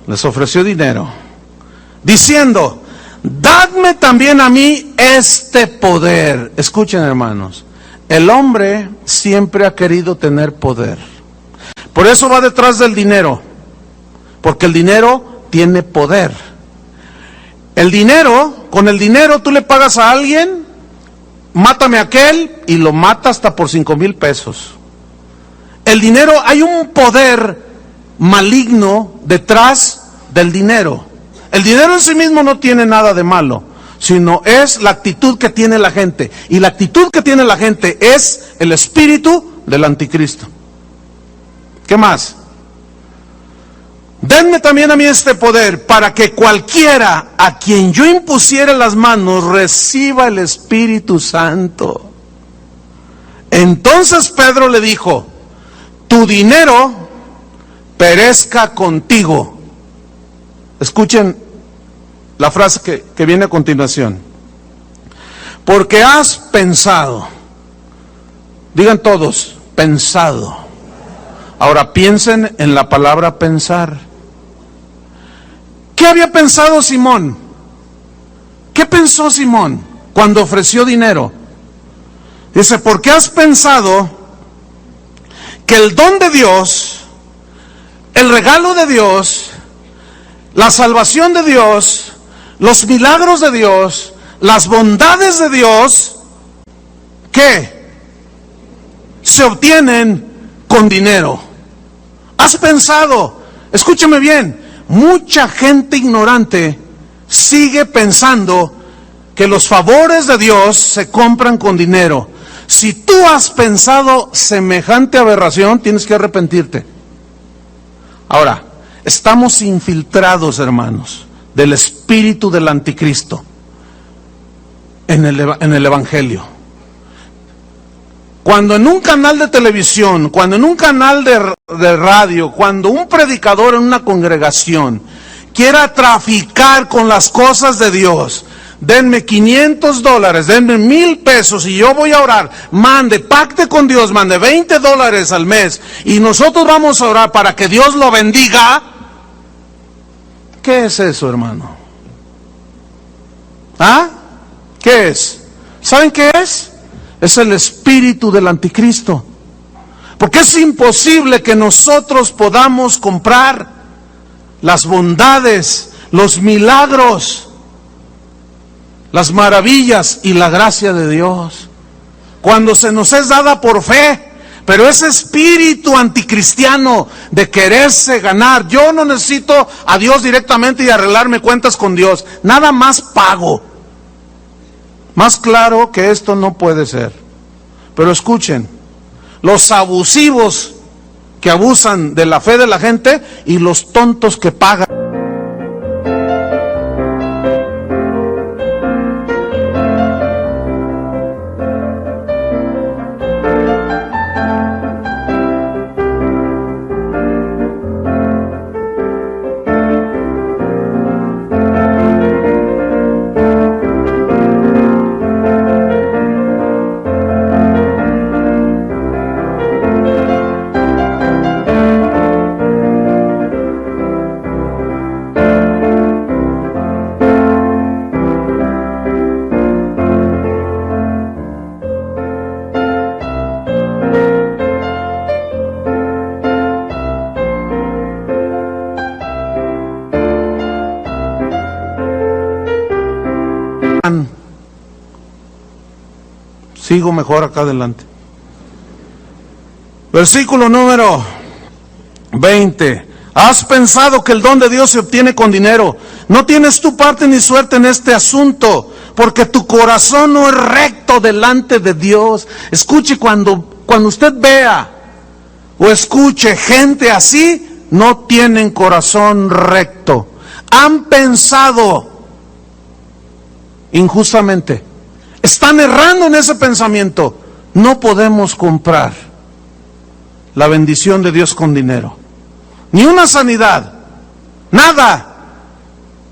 Les ofreció dinero, diciendo: dadme también a mí este poder. Escuchen, hermanos, el hombre siempre ha querido tener poder. Por eso va detrás del dinero, porque el dinero tiene poder. El dinero, con el dinero tú le pagas a alguien, mátame a aquel, y lo mata hasta por 5,000 pesos. El dinero, hay un poder maligno detrás del dinero. El dinero en sí mismo no tiene nada de malo, sino es la actitud que tiene la gente. Y la actitud que tiene la gente es el espíritu del anticristo. ¿Qué más? Denme también a mí este poder, para que cualquiera a quien yo impusiere las manos reciba el Espíritu Santo. Entonces Pedro le dijo: tu dinero perezca contigo. Escuchen la frase que viene a continuación. Porque has pensado. Digan todos, pensado. Ahora piensen en la palabra pensar. ¿Qué había pensado Simón? ¿Qué pensó Simón cuando ofreció dinero? Dice: porque has pensado que el don de Dios, el regalo de Dios, la salvación de Dios, los milagros de Dios, las bondades de Dios, ¿qué? Se obtienen con dinero. Has pensado, escúchame bien, mucha gente ignorante sigue pensando que los favores de Dios se compran con dinero. Si tú has pensado semejante aberración, tienes que arrepentirte. Ahora, estamos infiltrados, hermanos, del espíritu del anticristo en el evangelio. Cuando en un canal de televisión, cuando en un canal de radio, cuando un predicador en una congregación quiera traficar con las cosas de Dios, denme $500, denme 1,000 pesos y yo voy a orar, mande, pacte con Dios, mande $20 al mes y nosotros vamos a orar para que Dios lo bendiga. ¿Qué es eso, hermano? ¿Ah? ¿Qué es? ¿Saben qué es? Es el espíritu del anticristo. Porque es imposible que nosotros podamos comprar las bondades, los milagros, las maravillas y la gracia de Dios, cuando se nos es dada por fe. Pero ese espíritu anticristiano de quererse ganar, yo no necesito a Dios directamente y arreglarme cuentas con Dios, nada más pago. Más claro que esto no puede ser. Pero escuchen, los abusivos que abusan de la fe de la gente y los tontos que pagan. Sigo mejor acá adelante. Versículo número 20. ¿Has pensado que el don de Dios se obtiene con dinero? No tienes tu parte ni suerte en este asunto, porque tu corazón no es recto delante de Dios. Escuche, cuando usted vea o escuche gente así, no tienen corazón recto. Han pensado injustamente. Están errando en ese pensamiento. No podemos comprar la bendición de Dios con dinero. Ni una sanidad. Nada.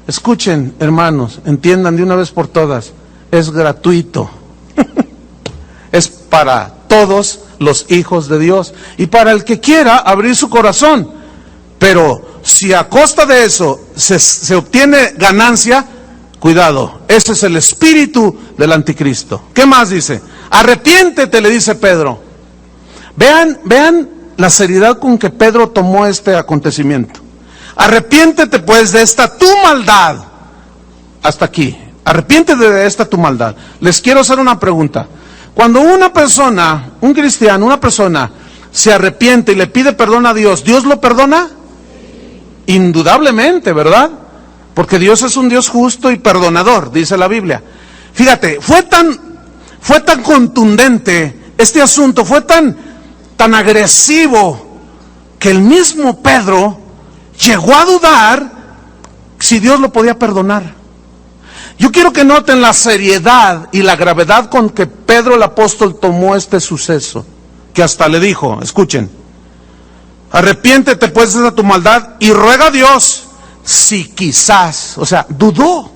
Escuchen, hermanos, entiendan de una vez por todas. Es gratuito. Es para todos los hijos de Dios. Y para el que quiera abrir su corazón. Pero si a costa de eso se obtiene ganancia, cuidado, ese es el espíritu del anticristo. ¿Qué más dice? Arrepiéntete, le dice Pedro. Vean la seriedad con que Pedro tomó este acontecimiento. Arrepiéntete pues de esta tu maldad. Hasta aquí. Arrepiéntete de esta tu maldad. Les quiero hacer una pregunta. Cuando una persona, un cristiano, una persona se arrepiente y le pide perdón a Dios, ¿Dios lo perdona? Indudablemente, ¿verdad? Porque Dios es un Dios justo y perdonador, dice la Biblia. Fíjate, fue tan contundente este asunto, fue tan agresivo, que el mismo Pedro llegó a dudar si Dios lo podía perdonar. Yo quiero que noten la seriedad y la gravedad con que Pedro el apóstol tomó este suceso, que hasta le dijo, escuchen, arrepiéntete pues de tu maldad y ruega a Dios si quizás, o sea, dudó,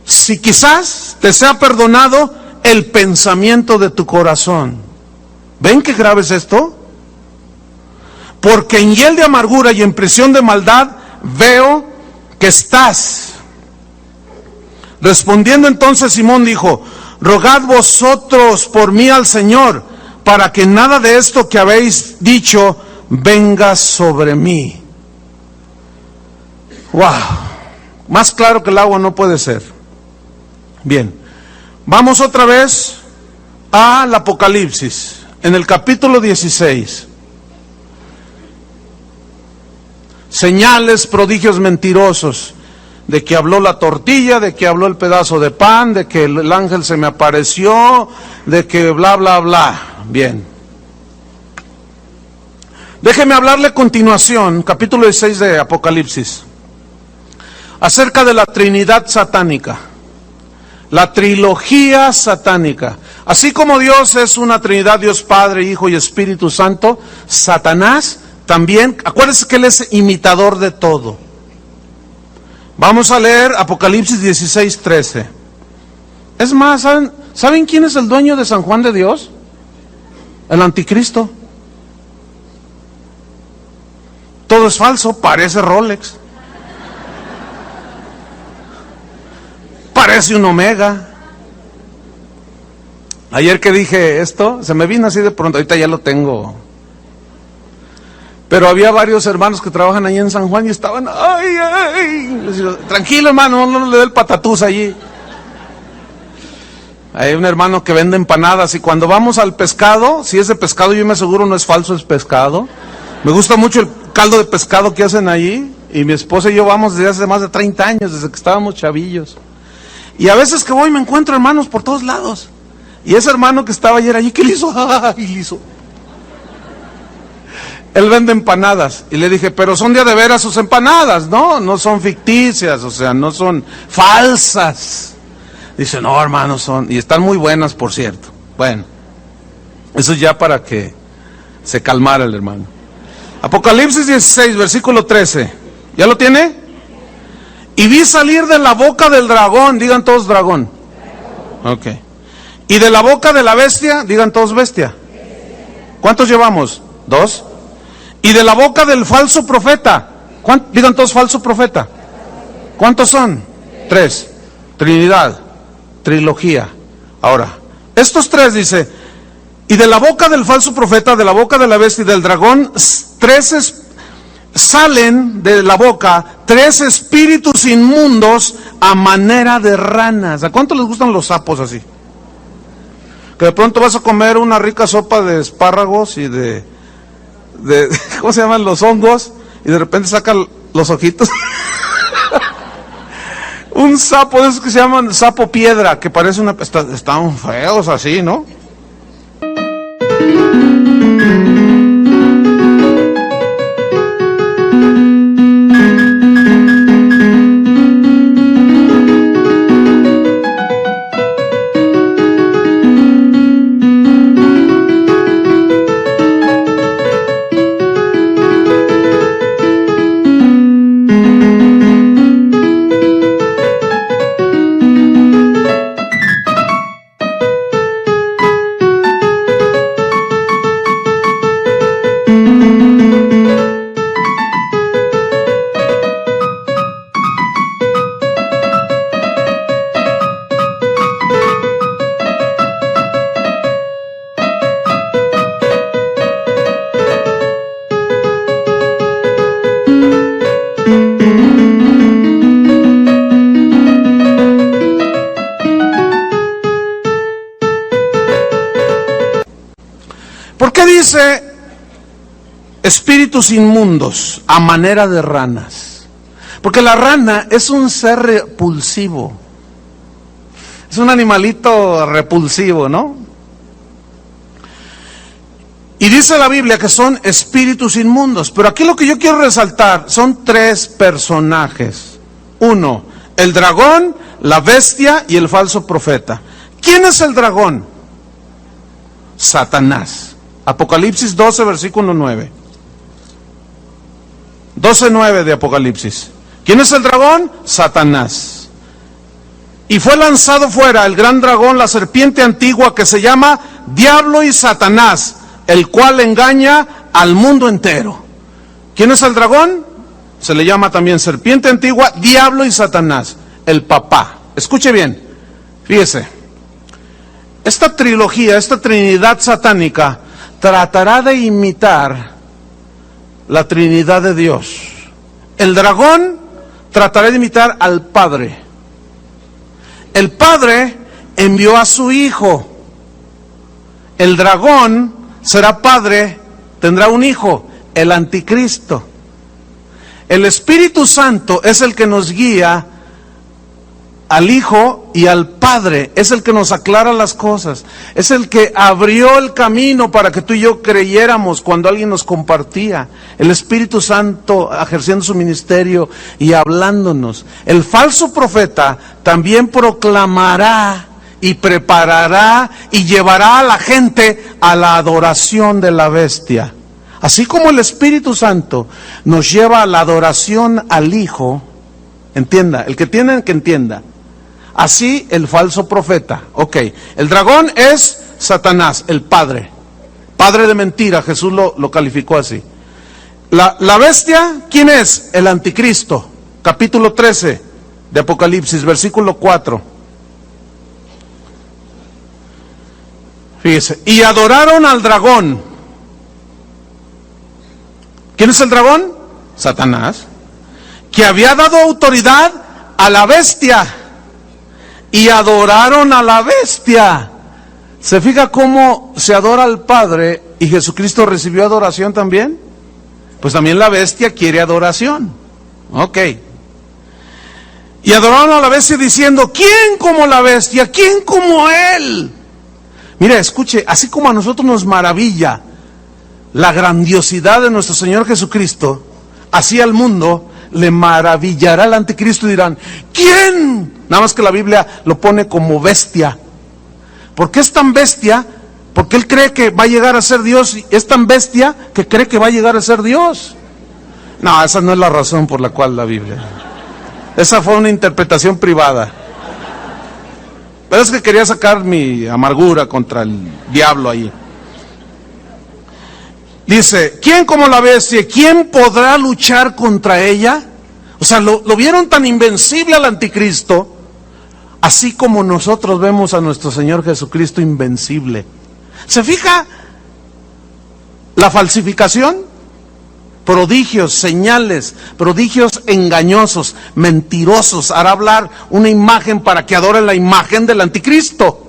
si quizás te sea perdonado el pensamiento de tu corazón. ¿Ven qué grave es esto? Porque en hiel de amargura y en prisión de maldad veo que estás. Respondiendo entonces Simón dijo, rogad vosotros por mí al Señor, para que nada de esto que habéis dicho venga sobre mí. Wow, más claro que el agua no puede ser. Bien, vamos otra vez al Apocalipsis. En el capítulo 16, señales, prodigios mentirosos, de que habló la tortilla, de que habló el pedazo de pan, de que el ángel se me apareció, de que bla, bla, bla. Bien. Déjeme hablarle a continuación, capítulo 16 de Apocalipsis, acerca de la Trinidad satánica, la trilogía satánica. Así como Dios es una Trinidad, Dios Padre, Hijo y Espíritu Santo, Satanás también, acuérdense que él es imitador de todo. Vamos a leer Apocalipsis 16:13. Es más, ¿saben quién es el dueño de San Juan de Dios? El anticristo. Todo es falso, parece Rolex. Parece un Omega. Ayer que dije esto, se me vino así de pronto, ahorita ya lo tengo. Pero había varios hermanos que trabajan ahí en San Juan y estaban, ay. Les digo, tranquilo hermano, no le dé el patatús allí. Hay un hermano que vende empanadas y cuando vamos al pescado, si es de pescado yo me aseguro no es falso, es pescado. Me gusta mucho el caldo de pescado que hacen allí y mi esposa y yo vamos desde hace más de 30 años, desde que estábamos chavillos. Y a veces que voy me encuentro hermanos por todos lados. Y ese hermano que estaba ayer allí, ¿qué le hizo? ¡Ay, le hizo! Él vende empanadas. Y le dije, pero son de veras sus empanadas, ¿no? No son ficticias, o sea, no son falsas. Dice, no, hermano, son... Y están muy buenas, por cierto. Bueno, eso ya para que se calmara el hermano. Apocalipsis 16, versículo 13. ¿Ya lo tiene? Y vi salir de la boca del dragón, digan todos dragón. Ok. Y de la boca de la bestia, digan todos bestia. ¿Cuántos llevamos? 2. Y de la boca del falso profeta, digan todos falso profeta. ¿Cuántos son? 3. Trinidad, trilogía. Ahora, estos 3 dice, y de la boca del falso profeta, de la boca de la bestia y del dragón, salen de la boca 3 espíritus inmundos a manera de ranas. ¿A cuánto les gustan los sapos así? Que de pronto vas a comer una rica sopa de espárragos y de ¿cómo se llaman? Los hongos, y de repente saca los ojitos. Un sapo de esos que se llaman sapo piedra, que parece una... Están feos así, ¿no? ¿Por qué dice espíritus inmundos a manera de ranas? Porque la rana es un ser repulsivo. Es un animalito repulsivo, ¿no? Y dice la Biblia que son espíritus inmundos. Pero aquí lo que yo quiero resaltar son 3 personajes. 1, el dragón, la bestia y el falso profeta. ¿Quién es el dragón? Satanás. Apocalipsis 12, versículo 9. 12:9 de Apocalipsis. ¿Quién es el dragón? Satanás. Y fue lanzado fuera el gran dragón, la serpiente antigua, que se llama Diablo y Satanás, el cual engaña al mundo entero. ¿Quién es el dragón? Se le llama también serpiente antigua, Diablo y Satanás, el papá. Escuche bien, fíjese. Esta trilogía, esta trinidad satánica, tratará de imitar la Trinidad de Dios. El dragón tratará de imitar al Padre. El Padre envió a su Hijo. El dragón será padre, tendrá un hijo, el anticristo. El Espíritu Santo es el que nos guía al Hijo y al Padre, es el que nos aclara las cosas, es el que abrió el camino para que tú y yo creyéramos cuando alguien nos compartía. El Espíritu Santo ejerciendo su ministerio y hablándonos. El falso profeta también proclamará y preparará y llevará a la gente a la adoración de la bestia. Así como el Espíritu Santo nos lleva a la adoración al Hijo, entienda, el que tiene que entienda. Así el falso profeta. Ok, el dragón es Satanás, el padre de mentira. Jesús lo calificó así. La bestia, ¿quién es? El anticristo. Capítulo 13 de Apocalipsis, versículo 4. Fíjese, y adoraron al dragón. ¿Quién es el dragón? Satanás, que había dado autoridad a la bestia. Y adoraron a la bestia. ¿Se fija cómo se adora al Padre y Jesucristo recibió adoración también? Pues también la bestia quiere adoración. Ok. Y adoraron a la bestia diciendo, ¿quién como la bestia? ¿Quién como él? Mira, escuche, así como a nosotros nos maravilla la grandiosidad de nuestro Señor Jesucristo, así al mundo le maravillará el anticristo y dirán, ¿quién? Nada más que la Biblia lo pone como bestia. ¿Por qué es tan bestia? Porque él cree que va a llegar a ser Dios, y es tan bestia que cree que va a llegar a ser Dios. No, esa no es la razón por la cual la Biblia. Esa fue una interpretación privada. Pero es que quería sacar mi amargura contra el diablo ahí. Dice, ¿quién como la bestia? ¿Quién podrá luchar contra ella? O sea, lo vieron tan invencible al anticristo, así como nosotros vemos a nuestro Señor Jesucristo invencible. ¿Se fija la falsificación? Prodigios, señales, prodigios engañosos, mentirosos, hará hablar una imagen para que adoren la imagen del anticristo.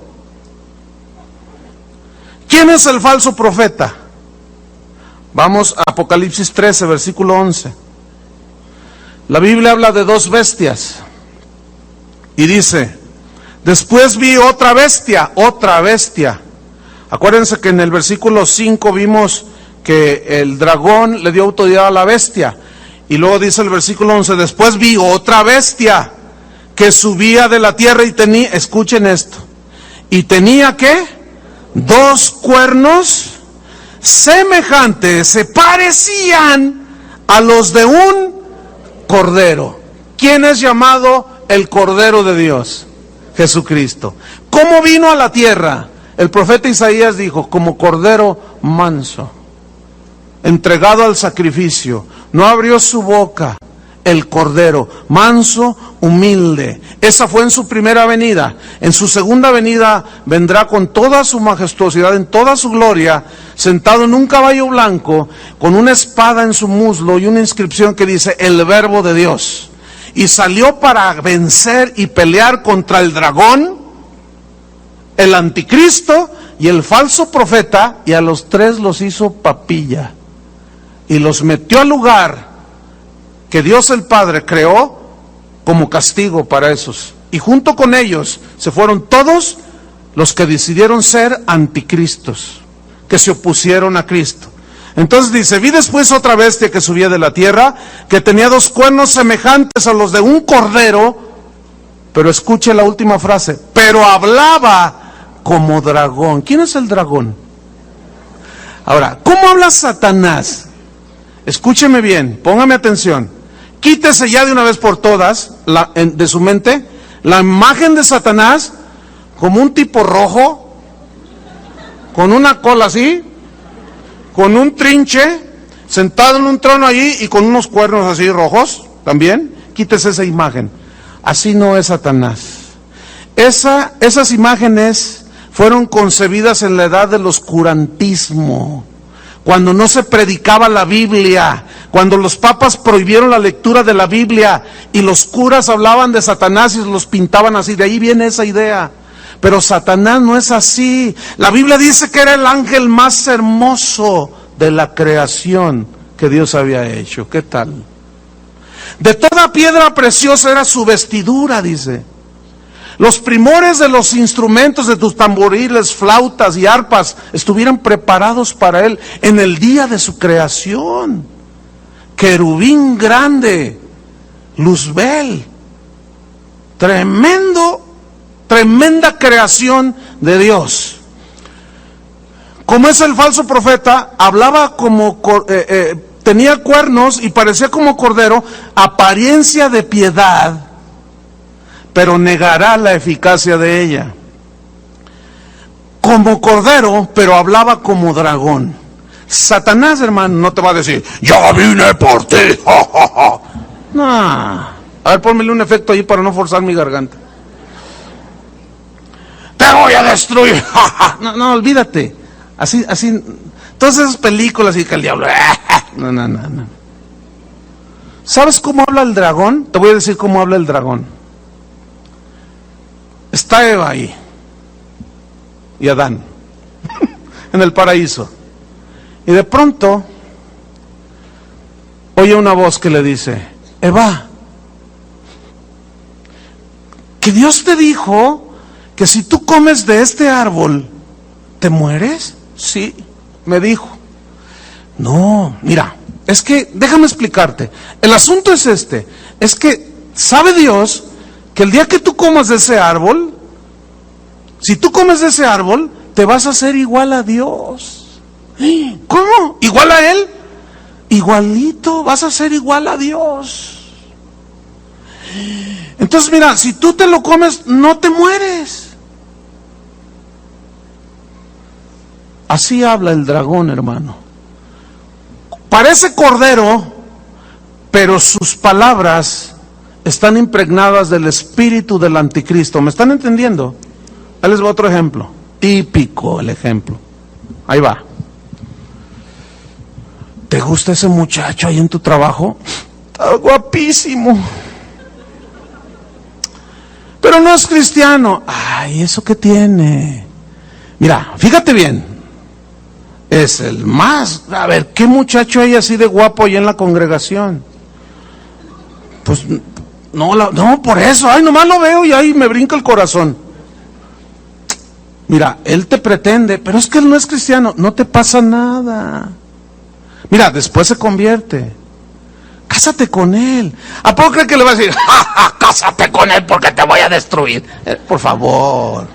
¿Quién es el falso profeta? Vamos a Apocalipsis 13, versículo 11. La Biblia habla de dos bestias. Y dice, después vi otra bestia. Acuérdense que en el versículo 5 vimos que el dragón le dio autoridad a la bestia. Y luego dice el versículo 11, después vi otra bestia que subía de la tierra y tenía, escuchen esto, y tenía ¿qué? 2 cuernos semejantes, se parecían a los de un cordero. ¿Quién es llamado el Cordero de Dios? Jesucristo. ¿Cómo vino a la tierra? El profeta Isaías dijo, como cordero manso, entregado al sacrificio, no abrió su boca. El cordero, manso, humilde. Esa fue en su primera venida. En su segunda venida vendrá con toda su majestuosidad, en toda su gloria, sentado en un caballo blanco, con una espada en su muslo y una inscripción que dice, el Verbo de Dios. Y salió para vencer y pelear contra el dragón, el anticristo y el falso profeta, y a los 3 los hizo papilla. Y los metió al lugar que Dios el Padre creó como castigo para esos. Y junto con ellos se fueron todos los que decidieron ser anticristos, que se opusieron a Cristo. Entonces dice, vi después otra bestia que subía de la tierra, que tenía 2 cuernos semejantes a los de un cordero, pero escuche la última frase, pero hablaba como dragón. ¿Quién es el dragón? Ahora, ¿cómo habla Satanás? Escúcheme bien, póngame atención. Quítese ya de una vez por todas de su mente la imagen de Satanás como un tipo rojo, con una cola así, con un trinche, sentado en un trono allí y con unos cuernos así rojos también. Quítese esa imagen. Así no es Satanás. Esas imágenes fueron concebidas en la edad del oscurantismo, cuando no se predicaba la Biblia, cuando los papas prohibieron la lectura de la Biblia y los curas hablaban de Satanás y los pintaban así. De ahí viene esa idea. Pero Satanás no es así. La Biblia dice que era el ángel más hermoso de la creación que Dios había hecho. ¿Qué tal? De toda piedra preciosa era su vestidura, dice. Los primores de los instrumentos de tus tamboriles, flautas y arpas estuvieran preparados para él en el día de su creación. Querubín grande, Luzbel, tremenda creación de Dios. Como es el falso profeta, hablaba como, tenía cuernos y parecía como cordero, apariencia de piedad, pero negará la eficacia de ella. Como cordero, pero hablaba como dragón. Satanás, hermano, no te va a decir, ya vine por ti, ja, ja, ja. No. A ver, pónmele un efecto ahí para no forzar mi garganta. Te voy a destruir, ja, ja. No, olvídate. Así, todas esas películas y que el diablo, no. ¿Sabes cómo habla el dragón? Te voy a decir cómo habla el dragón. Está Eva ahí y Adán en el paraíso, y de pronto oye una voz que le dice, Eva, que Dios te dijo que si tú comes de este árbol ¿te mueres? Sí, me dijo. No, mira, es que déjame explicarte. El asunto es es que sabe Dios que el día que tú comas de ese árbol, si tú comes de ese árbol, te vas a hacer igual a Dios. ¿Cómo? ¿Igual a Él? Igualito, vas a ser igual a Dios. Entonces mira, si tú te lo comes, no te mueres. Así habla el dragón, hermano. Parece cordero, pero sus palabras están impregnadas del espíritu del anticristo. ¿Me están entendiendo? Ahí les va otro ejemplo. Típico el ejemplo. Ahí va. ¿Te gusta ese muchacho ahí en tu trabajo? Está guapísimo. Pero no es cristiano. Ay, ¿eso qué tiene? Mira, fíjate bien. es el más. A ver, ¿qué muchacho hay así de guapo ahí en la congregación? Pues no, por eso, ay, nomás lo veo y ahí me brinca el corazón. Mira, él te pretende, pero es que él no es cristiano, no te pasa nada. Mira, después se convierte. Cásate con él. ¿A poco cree que le va a decir, ja, ja, cásate con él porque te voy a destruir? Por favor.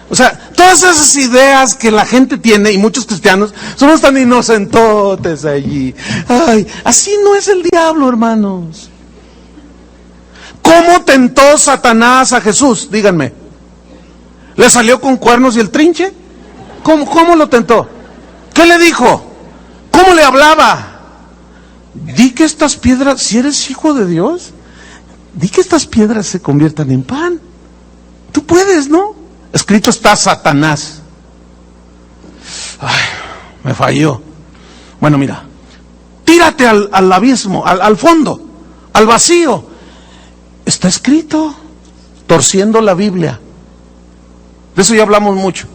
O sea, todas esas ideas que la gente tiene, y muchos cristianos, somos tan inocentotes allí. Ay, así no es el diablo, hermanos. ¿Cómo tentó Satanás a Jesús? Díganme. ¿Le salió con cuernos y el trinche? ¿Cómo lo tentó? ¿Qué le dijo? ¿Cómo le hablaba? Di que estas piedras, si eres hijo de Dios, di que estas piedras se conviertan en pan. Tú puedes, ¿no? Escrito está Satanás. Ay, me falló. Bueno, mira, tírate al abismo, al fondo, al vacío. Está escrito, torciendo la Biblia. De eso ya hablamos mucho.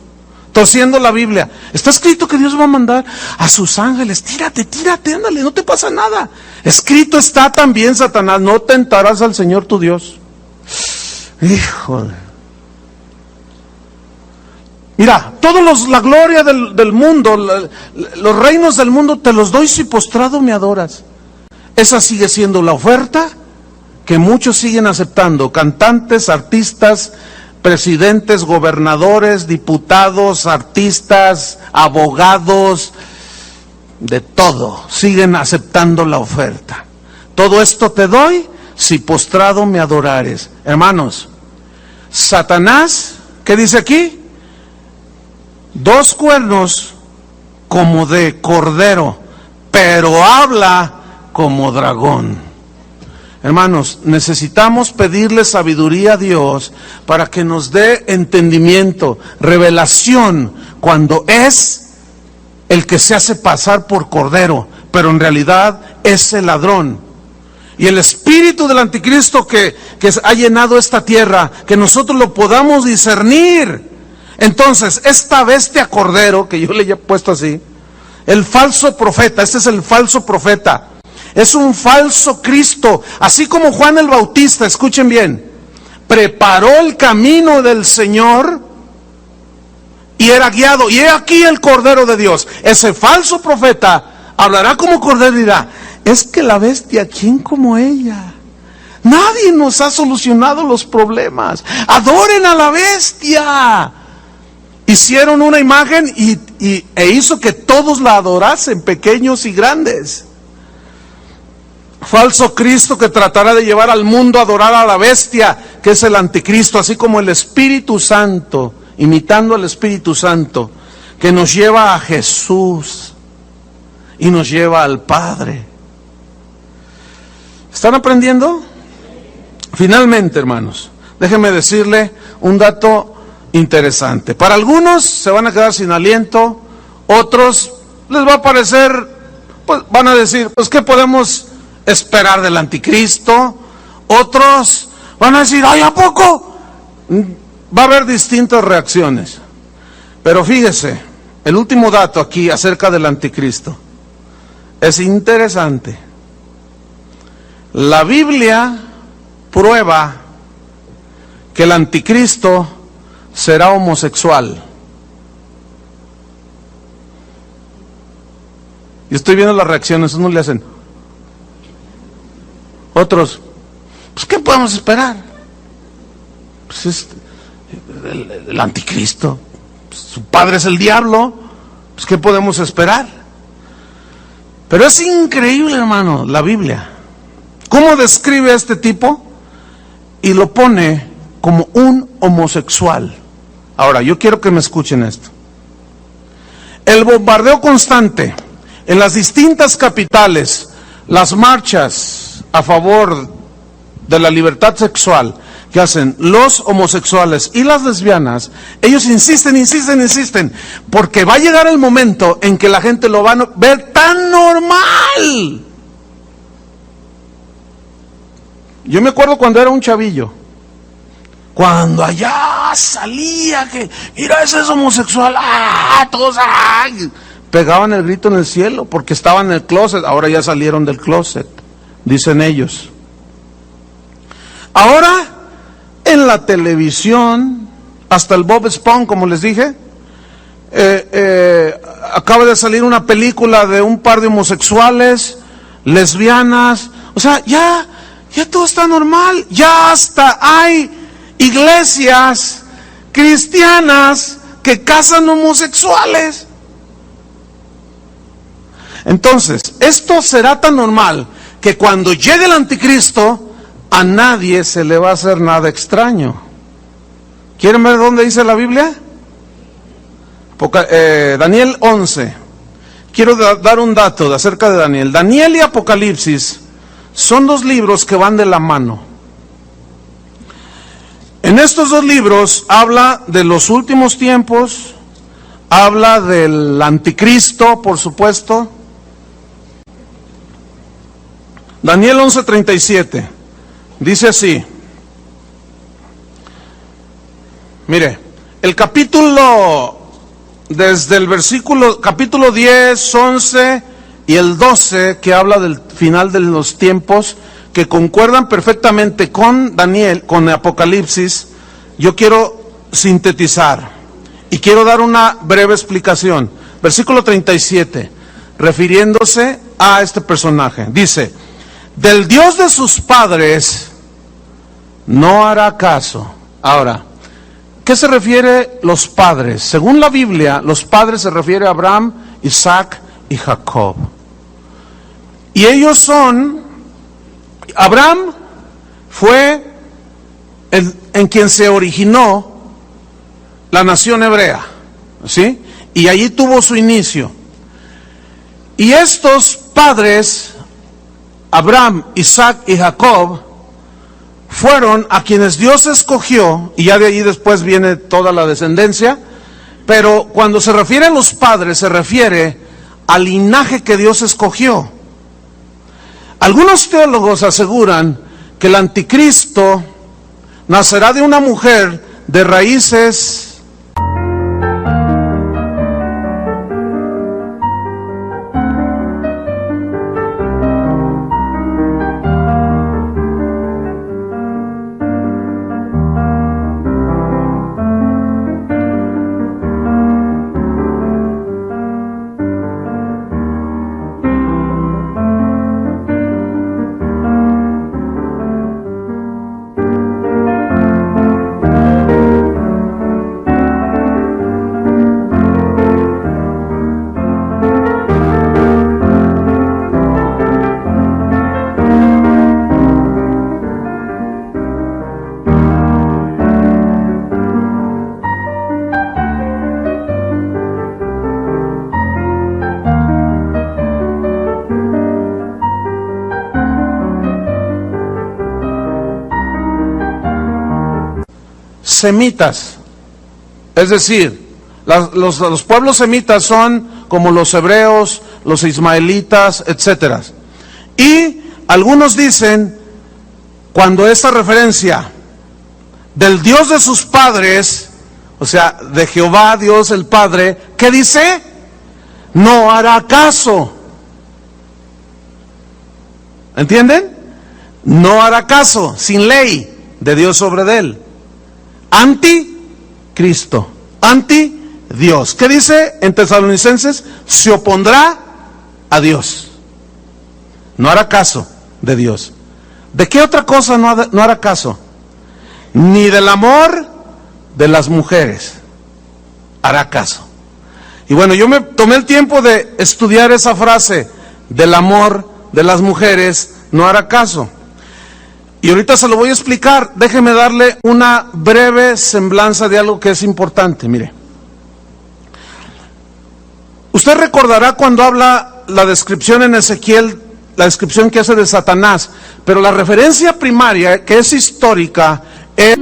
Torciendo la Biblia. Está escrito que Dios va a mandar a sus ángeles. Tírate, ándale, no te pasa nada. Escrito está también, Satanás, no tentarás al Señor tu Dios. Híjole. Mira, la gloria del mundo, los reinos del mundo te los doy si postrado me adoras. Esa sigue siendo la oferta que muchos siguen aceptando. Cantantes, artistas, presidentes, gobernadores, diputados, artistas, abogados, de todo, siguen aceptando la oferta. Todo esto te doy si postrado me adorares. Hermanos, Satanás, ¿qué dice aquí? 2 cuernos como de cordero, pero habla como dragón. Hermanos, necesitamos pedirle sabiduría a Dios para que nos dé entendimiento, revelación, cuando es el que se hace pasar por cordero, pero en realidad es el ladrón. Y el espíritu del anticristo que ha llenado esta tierra, que nosotros lo podamos discernir. Entonces, esta bestia cordero, que yo le he puesto así, el falso profeta, este es el falso profeta, es un falso Cristo, así como Juan el Bautista, escuchen bien, preparó el camino del Señor y era guiado, y he aquí el Cordero de Dios. Ese falso profeta hablará como cordero y dirá, es que la bestia, ¿quién como ella? Nadie nos ha solucionado los problemas, adoren a la bestia. Hicieron una imagen e hizo que todos la adorasen, pequeños y grandes. Falso Cristo que tratará de llevar al mundo a adorar a la bestia, que es el anticristo, así como el Espíritu Santo, imitando al Espíritu Santo, que nos lleva a Jesús y nos lleva al Padre. ¿Están aprendiendo? Finalmente, hermanos, déjenme decirle un dato interesante. Para algunos se van a quedar sin aliento, otros les va a parecer, pues van a decir, pues ¿qué podemos esperar del anticristo? Otros van a decir, ay, ¿a poco? Va a haber distintas reacciones. Pero fíjese, el último dato aquí acerca del anticristo es interesante. La Biblia prueba que el anticristo será homosexual. Y estoy viendo las reacciones, unos le hacen. Otros, pues ¿qué podemos esperar? Pues es el anticristo, su padre es el diablo, pues ¿qué podemos esperar? Pero es increíble, hermano, la Biblia. ¿Cómo describe a este tipo? Y lo pone como un homosexual. Ahora, yo quiero que me escuchen esto. El bombardeo constante en las distintas capitales, las marchas a favor de la libertad sexual que hacen los homosexuales y las lesbianas, ellos insisten, porque va a llegar el momento en que la gente lo va a ver tan normal. Yo me acuerdo cuando era un chavillo, cuando allá salía que, mira, ese es homosexual, todos, pegaban el grito en el cielo, porque estaban en el closet, ahora ya salieron del closet, dicen ellos. Ahora, en la televisión, hasta el Bob Esponja, como les dije, acaba de salir una película de un par de homosexuales, lesbianas, o sea, ya todo está normal, ya hasta hay iglesias cristianas que casan homosexuales. Entonces, esto será tan normal que cuando llegue el anticristo, a nadie se le va a hacer nada extraño. ¿Quieren ver dónde dice la Biblia? Daniel 11. Quiero dar un dato acerca de Daniel. Daniel y Apocalipsis son dos libros que van de la mano. En estos dos libros habla de los últimos tiempos, habla del anticristo, por supuesto. Daniel 11:37 dice así. Mire, el capítulo, desde el capítulo 10, 11 y el 12, que habla del final de los tiempos, que concuerdan perfectamente con Daniel, con Apocalipsis, yo quiero sintetizar y quiero dar una breve explicación. Versículo 37, refiriéndose a este personaje, dice: del Dios de sus padres no hará caso. Ahora, ¿qué se refiere los padres? Según la Biblia, los padres se refiere a Abraham, Isaac y Jacob. Y ellos son, Abraham fue en quien se originó la nación hebrea, ¿sí? Y allí tuvo su inicio. Y estos padres, Abraham, Isaac y Jacob, fueron a quienes Dios escogió, y ya de allí después viene toda la descendencia, pero cuando se refiere a los padres, se refiere al linaje que Dios escogió. Algunos teólogos aseguran que el anticristo nacerá de una mujer de raíces semitas, es decir, los pueblos semitas son como los hebreos, los ismaelitas, etcétera. Y algunos dicen, cuando esta referencia del Dios de sus padres, o sea, de Jehová, Dios el Padre, ¿qué dice? No hará caso. ¿Entienden? No hará caso, sin ley de Dios sobre él. Anticristo, anti Dios. ¿Qué dice en Tesalonicenses? Se opondrá a Dios. No hará caso de Dios. ¿De qué otra cosa no hará caso? Ni del amor de las mujeres hará caso. Y bueno, yo me tomé el tiempo de estudiar esa frase, del amor de las mujeres no hará caso. Y ahorita se lo voy a explicar. Déjeme darle una breve semblanza de algo que es importante. Mire, usted recordará cuando habla la descripción en Ezequiel, la descripción que hace de Satanás, pero la referencia primaria, que es histórica, es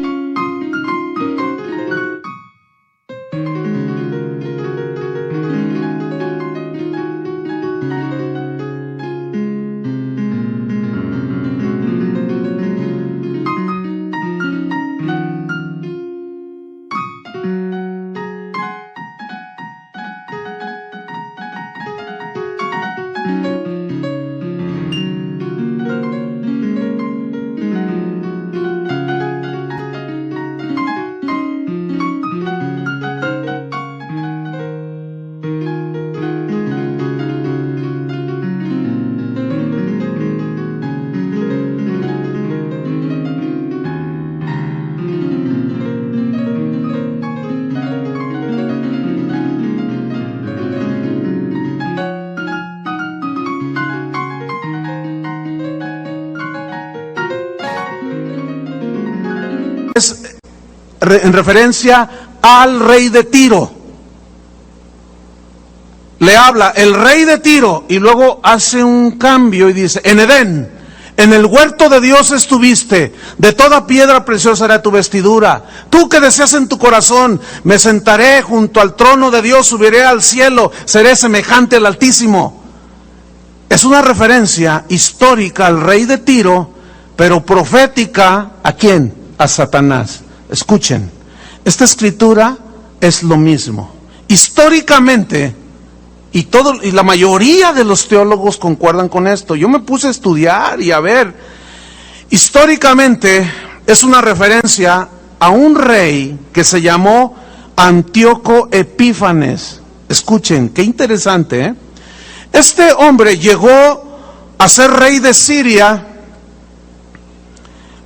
en referencia al rey de Tiro. Le habla el rey de Tiro y luego hace un cambio y dice: en Edén, en el huerto de Dios estuviste, de toda piedra preciosa era tu vestidura. Tú que deseas en tu corazón, me sentaré junto al trono de Dios, subiré al cielo, seré semejante al Altísimo. Es una referencia histórica al rey de Tiro, pero profética, ¿a quién? A Satanás. Escuchen, esta escritura es lo mismo. Históricamente, y la mayoría de los teólogos concuerdan con esto. Yo me puse a estudiar y a ver. Históricamente es una referencia a un rey que se llamó Antíoco Epífanes. Escuchen, qué interesante, ¿eh? Este hombre llegó a ser rey de Siria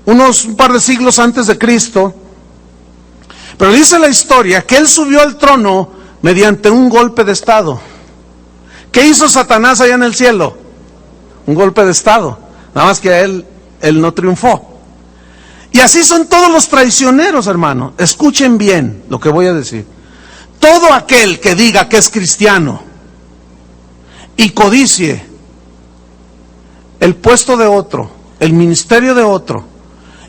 un par de siglos antes de Cristo. Pero dice la historia que él subió al trono mediante un golpe de estado. ¿Qué hizo Satanás allá en el cielo? Un golpe de estado. Nada más que él no triunfó. Y así son todos los traicioneros, hermano. Escuchen bien lo que voy a decir. Todo aquel que diga que es cristiano y codicie el puesto de otro, el ministerio de otro,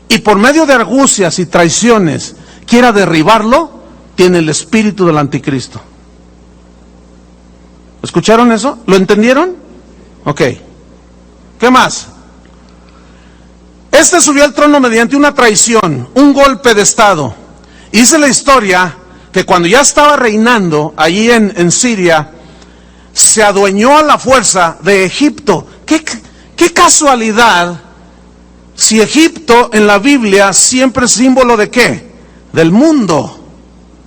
y por medio de argucias y traiciones quiera derribarlo, tiene el espíritu del anticristo. ¿Escucharon eso? ¿Lo entendieron? Ok. ¿Qué más? Este subió al trono mediante una traición, un golpe de estado. Y dice la historia que cuando ya estaba reinando allí en Siria, se adueñó a la fuerza de Egipto. ¿Qué casualidad? Si Egipto en la Biblia siempre es símbolo de ¿qué? Del mundo,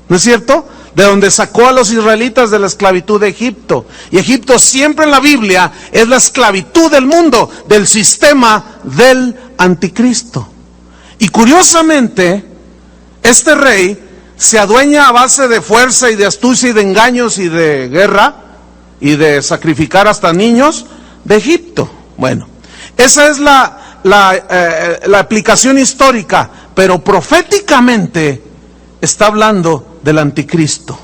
¿no es cierto? De donde sacó a los israelitas de la esclavitud de Egipto. Y Egipto siempre en la Biblia es la esclavitud del mundo, del sistema del anticristo. Y curiosamente, este rey se adueña a base de fuerza y de astucia y de engaños y de guerra y de sacrificar hasta niños de Egipto. Bueno, esa es la aplicación histórica, pero proféticamente está hablando del anticristo,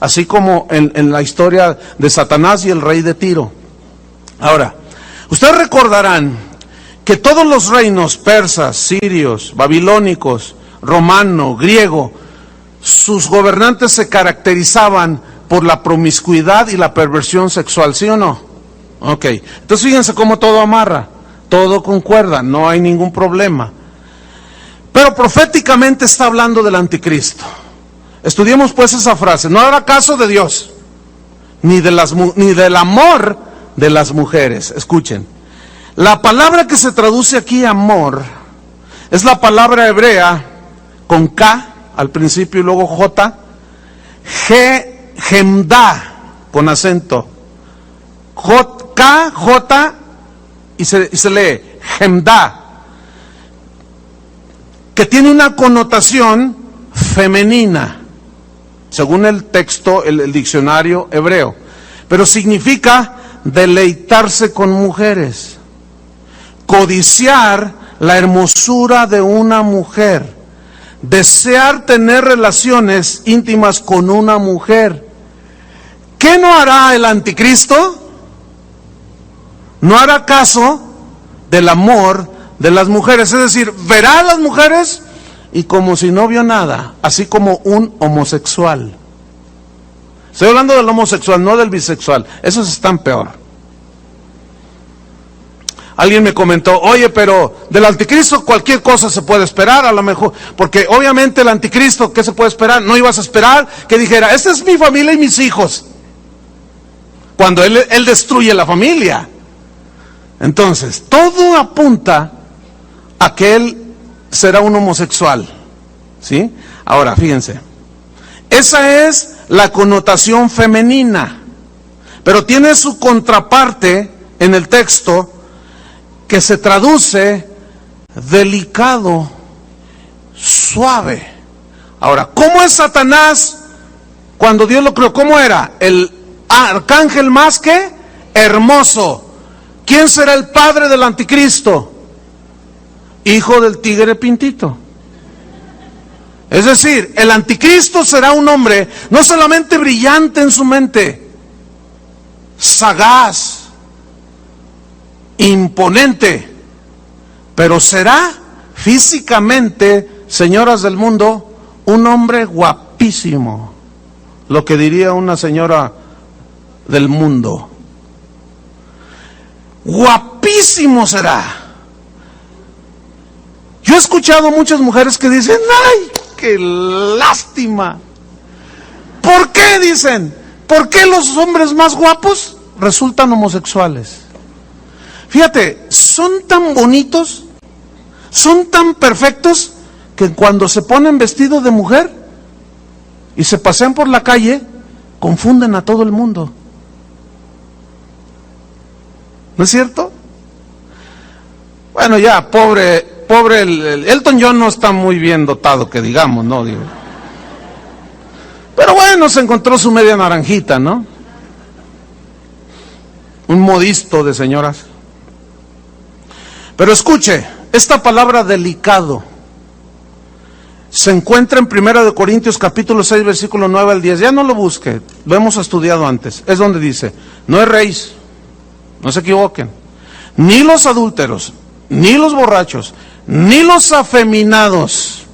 así como en la historia de Satanás y el rey de Tiro. Ahora, ustedes recordarán que todos los reinos persas, sirios, babilónicos, romano, griego, sus gobernantes se caracterizaban por la promiscuidad y la perversión sexual, ¿sí o no? Ok, entonces fíjense cómo todo amarra, todo concuerda, no hay ningún problema. Pero proféticamente está hablando del anticristo. Estudiemos pues esa frase: no habrá caso de Dios, ni del amor de las mujeres. Escuchen, la palabra que se traduce aquí amor es la palabra hebrea con K al principio y luego J, gemda con acento, KJ, y se lee Jemda, que tiene una connotación femenina, según el texto, el diccionario hebreo, pero significa deleitarse con mujeres, codiciar la hermosura de una mujer, desear tener relaciones íntimas con una mujer. ¿Qué no hará el anticristo? No hará caso del amor de las mujeres, es decir, verá a las mujeres y como si no vio nada, así como un homosexual. Estoy hablando del homosexual, no del bisexual, esos están peor. Alguien me comentó, oye, pero del anticristo cualquier cosa se puede esperar, a lo mejor, porque obviamente el anticristo, ¿qué se puede esperar? No ibas a esperar que dijera, esta es mi familia y mis hijos, cuando él destruye la familia. Entonces, todo apunta a que él será un homosexual, ¿sí? Ahora, fíjense, esa es la connotación femenina, pero tiene su contraparte en el texto que se traduce delicado, suave. Ahora, ¿cómo es Satanás cuando Dios lo creó? ¿Cómo era? El arcángel más que hermoso. ¿Quién será el padre del anticristo? Hijo del tigre pintito. Es decir, el anticristo será un hombre no solamente brillante en su mente, sagaz, imponente, pero será físicamente, señoras del mundo, un hombre guapísimo, lo que diría una señora del mundo. Guapísimo será. Yo he escuchado muchas mujeres que dicen, ¡ay, qué lástima! ¿Por qué? Dicen, ¿por qué los hombres más guapos resultan homosexuales? Fíjate, son tan bonitos, son tan perfectos, que cuando se ponen vestido de mujer y se pasean por la calle, confunden a todo el mundo. ¿No es cierto? Bueno, ya, pobre el Elton John no está muy bien dotado, que digamos, ¿no? Digo. Pero bueno, se encontró su media naranjita, ¿no? Un modisto de señoras. Pero escuche, esta palabra delicado se encuentra en 1 Corintios capítulo 6, versículo 9 al 10. Ya no lo busque, lo hemos estudiado antes. Es donde dice, no erréis, no se equivoquen, ni los adúlteros, ni los borrachos, ni los afeminados,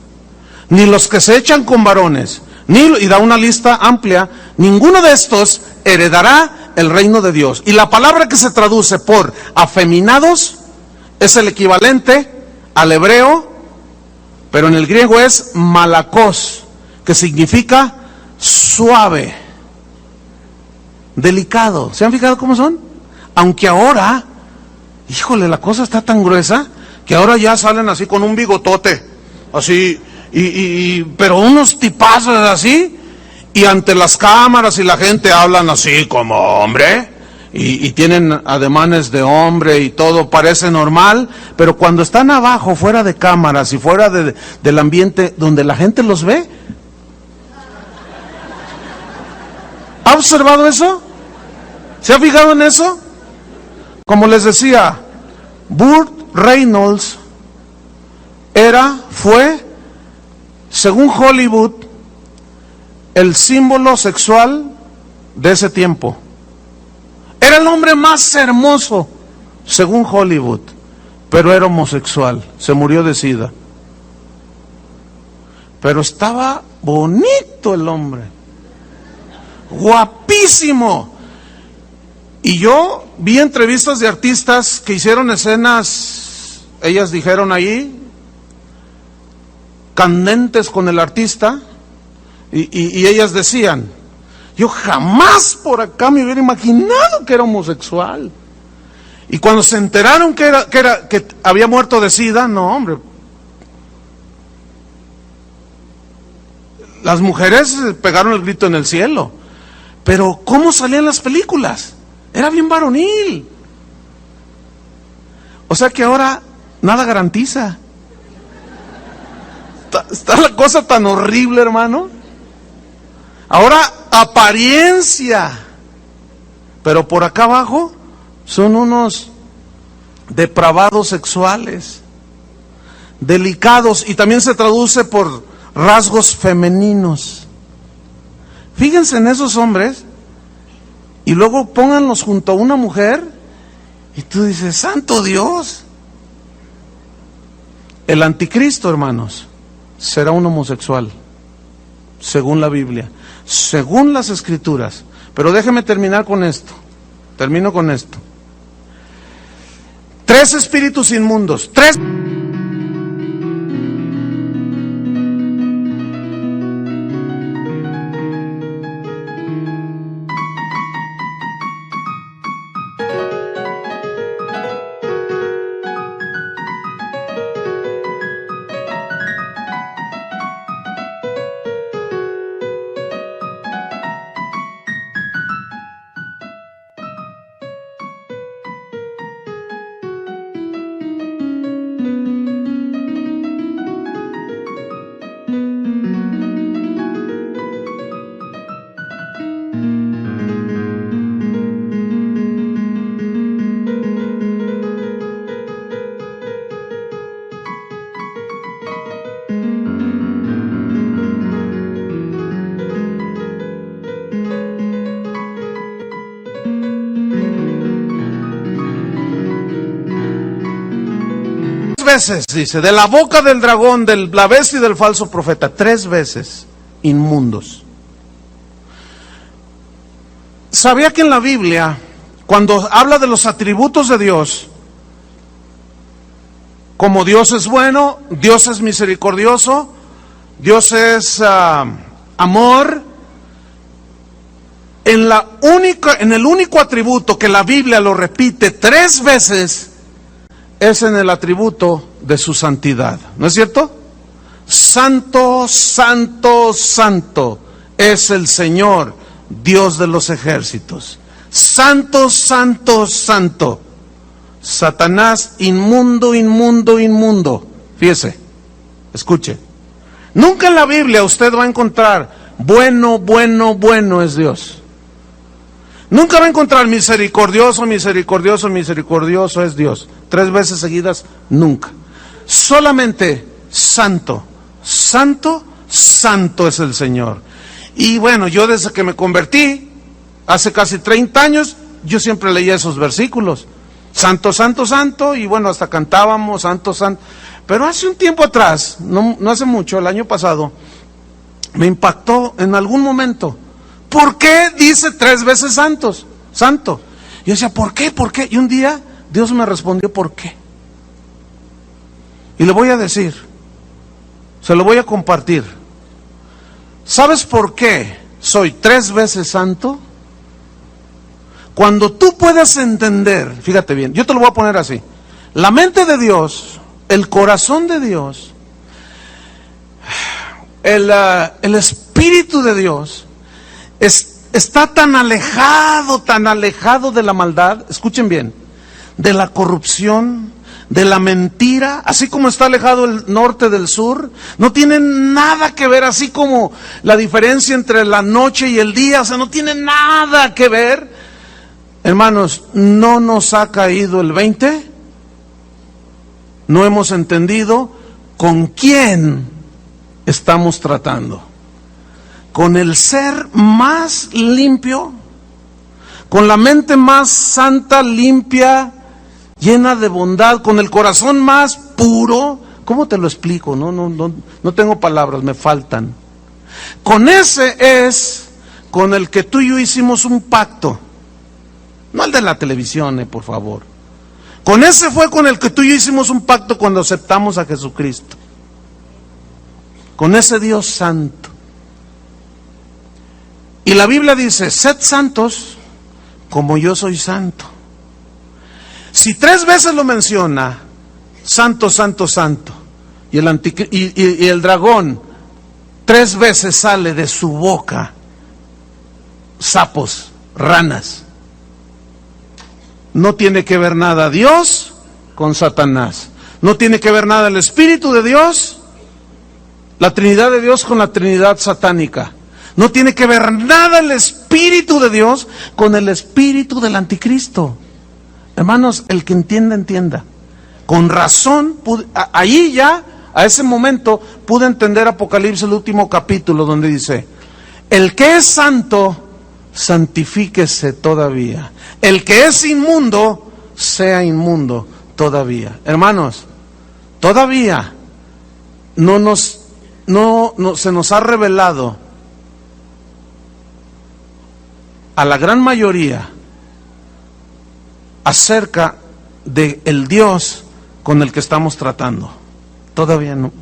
ni los que se echan con varones, y da una lista amplia, ninguno de estos heredará el reino de Dios. Y la palabra que se traduce por afeminados es el equivalente al hebreo, pero en el griego es malakos, que significa suave, delicado. ¿Se han fijado cómo son? Aunque ahora, híjole, la cosa está tan gruesa que ahora ya salen así con un bigotote, así, pero unos tipazos así, y ante las cámaras y la gente hablan así como hombre, y tienen ademanes de hombre y todo parece normal, pero cuando están abajo, fuera de cámaras y fuera del ambiente donde la gente los ve, ¿ha observado eso? ¿Se ha fijado en eso? Como les decía, Burt Reynolds fue, según Hollywood, el símbolo sexual de ese tiempo. Era el hombre más hermoso, según Hollywood, pero era homosexual, se murió de SIDA. Pero estaba bonito el hombre, guapísimo. Y yo vi entrevistas de artistas que hicieron escenas, ellas dijeron ahí, candentes con el artista, y ellas decían, yo jamás por acá me hubiera imaginado que era homosexual. Y cuando se enteraron que había muerto de SIDA, no hombre, las mujeres pegaron el grito en el cielo. Pero ¿cómo salían las películas? Era bien varonil. O sea que ahora nada garantiza. Está la cosa tan horrible, hermano. Ahora apariencia, pero por acá abajo son unos depravados sexuales, delicados, y también se traduce por rasgos femeninos. Fíjense en esos hombres y luego pónganlos junto a una mujer y tú dices, santo Dios. El anticristo, hermanos, será un homosexual, según la Biblia, según las Escrituras. Pero déjeme terminar con esto. Termino con esto. 3 espíritus inmundos. 3. Veces, dice, de la boca del dragón, de la bestia y del falso profeta, 3 veces inmundos. ¿Sabía que en la Biblia, cuando habla de los atributos de Dios, como Dios es bueno, Dios es misericordioso, Dios es amor, en el único atributo que la Biblia lo repite 3 veces, es en el atributo de su santidad, ¿no es cierto? Santo, santo, santo es el Señor, Dios de los ejércitos. Santo, santo, santo. Satanás, inmundo, inmundo, inmundo. Fíjese, escuche. Nunca en la Biblia usted va a encontrar bueno, bueno, bueno es Dios. Nunca va a encontrar misericordioso, misericordioso, misericordioso es Dios. 3 veces seguidas, nunca. Solamente santo, santo, santo es el Señor. Y bueno, yo desde que me convertí, hace casi 30 años, yo siempre leía esos versículos. Santo, santo, santo, y bueno, hasta cantábamos, santo, santo. Pero hace un tiempo atrás, no hace mucho, el año pasado, me impactó en algún momento. ¿Por qué dice 3 veces santos? Santo. Yo decía, ¿por qué? ¿Por qué? Y un día Dios me respondió, ¿por qué? Y le voy a decir, se lo voy a compartir. ¿Sabes por qué soy 3 veces santo? Cuando tú puedes entender, fíjate bien, yo te lo voy a poner así. La mente de Dios, el corazón de Dios, el Espíritu de Dios, está tan alejado de la maldad, escuchen bien, de la corrupción, de la mentira, así como está alejado el norte del sur, no tiene nada que ver, así como la diferencia entre la noche y el día, o sea, no tiene nada que ver. Hermanos, no nos ha caído el 20, no hemos entendido con quién estamos tratando. Con el ser más limpio, con la mente más santa, limpia, llena de bondad, con el corazón más puro. ¿Cómo te lo explico? No tengo palabras, me faltan. Con ese es con el que tú y yo hicimos un pacto. No el de la televisión, por favor. Con ese fue con el que tú y yo hicimos un pacto cuando aceptamos a Jesucristo. Con ese Dios santo. Y la Biblia dice, sed santos como yo soy santo. Si 3 veces lo menciona, santo, santo, santo, y el dragón 3 veces sale de su boca sapos, ranas, No tiene que ver nada Dios con Satanás. No tiene que ver nada el Espíritu de Dios, la Trinidad de Dios con la Trinidad satánica. No tiene que ver nada el Espíritu de Dios con el espíritu del anticristo. Hermanos, el que entienda, entienda. Con razón, ahí ya, a ese momento, pude entender Apocalipsis, el último capítulo, donde dice: el que es santo, santifíquese todavía. El que es inmundo, sea inmundo todavía. Hermanos, todavía no se nos ha revelado a la gran mayoría acerca de el Dios con el que estamos tratando. Todavía no.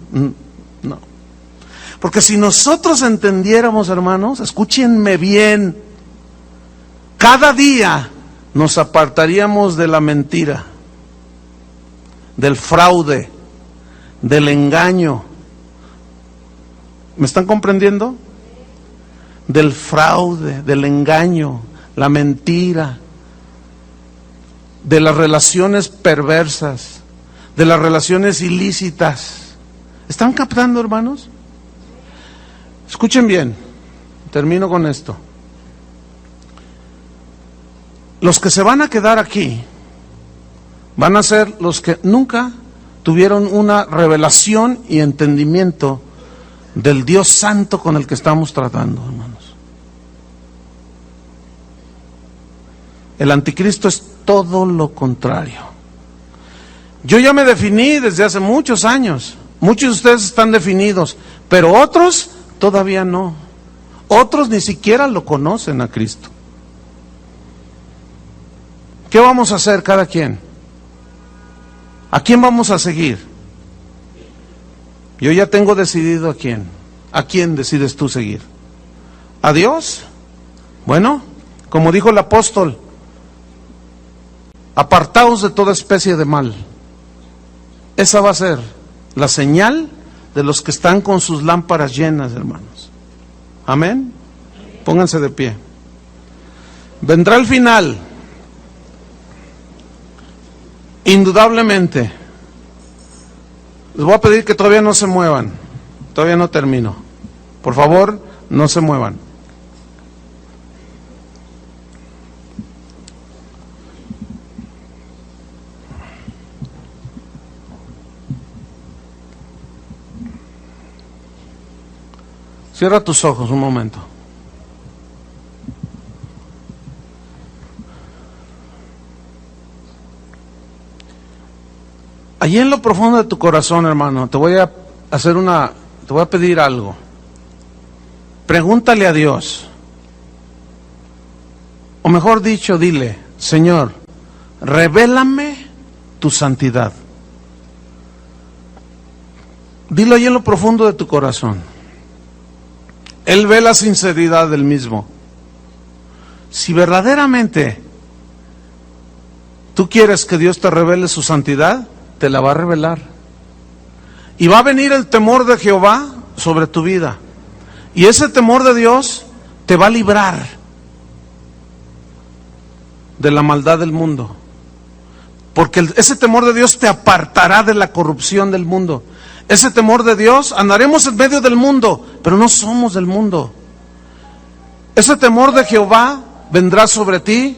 Porque si nosotros entendiéramos, hermanos, escúchenme bien, cada día nos apartaríamos de la mentira, del fraude, del engaño. ¿Me están comprendiendo? Del fraude, del engaño, la mentira, de las relaciones perversas, de las relaciones ilícitas. ¿Están captando, hermanos? Escuchen bien, termino con esto. Los que se van a quedar aquí van a ser los que nunca tuvieron una revelación y entendimiento del Dios santo con el que estamos tratando, hermanos. El anticristo es todo lo contrario. Yo ya me definí desde hace muchos años. Muchos de ustedes están definidos, pero otros todavía no. Otros ni siquiera lo conocen a Cristo. ¿Qué vamos a hacer cada quien? ¿A quién vamos a seguir? Yo ya tengo decidido a quién. ¿A quién decides tú seguir? ¿A Dios? Bueno, como dijo el apóstol, apartaos de toda especie de mal. Esa va a ser la señal de los que están con sus lámparas llenas, hermanos. Amén. Pónganse de pie. Vendrá el final. Indudablemente. Les voy a pedir que todavía no se muevan. Todavía no termino. Por favor, no se muevan. Cierra tus ojos un momento. Allí en lo profundo de tu corazón, hermano, te voy a pedir algo. Pregúntale a Dios. O mejor dicho, dile: Señor, revélame tu santidad. Dilo allí en lo profundo de tu corazón. Él ve la sinceridad del mismo. Si verdaderamente tú quieres que Dios te revele su santidad, te la va a revelar. Y va a venir el temor de Jehová sobre tu vida. Y ese temor de Dios te va a librar de la maldad del mundo. Porque ese temor de Dios te apartará de la corrupción del mundo. Ese temor de Dios, andaremos en medio del mundo, pero no somos del mundo. Ese temor de Jehová vendrá sobre ti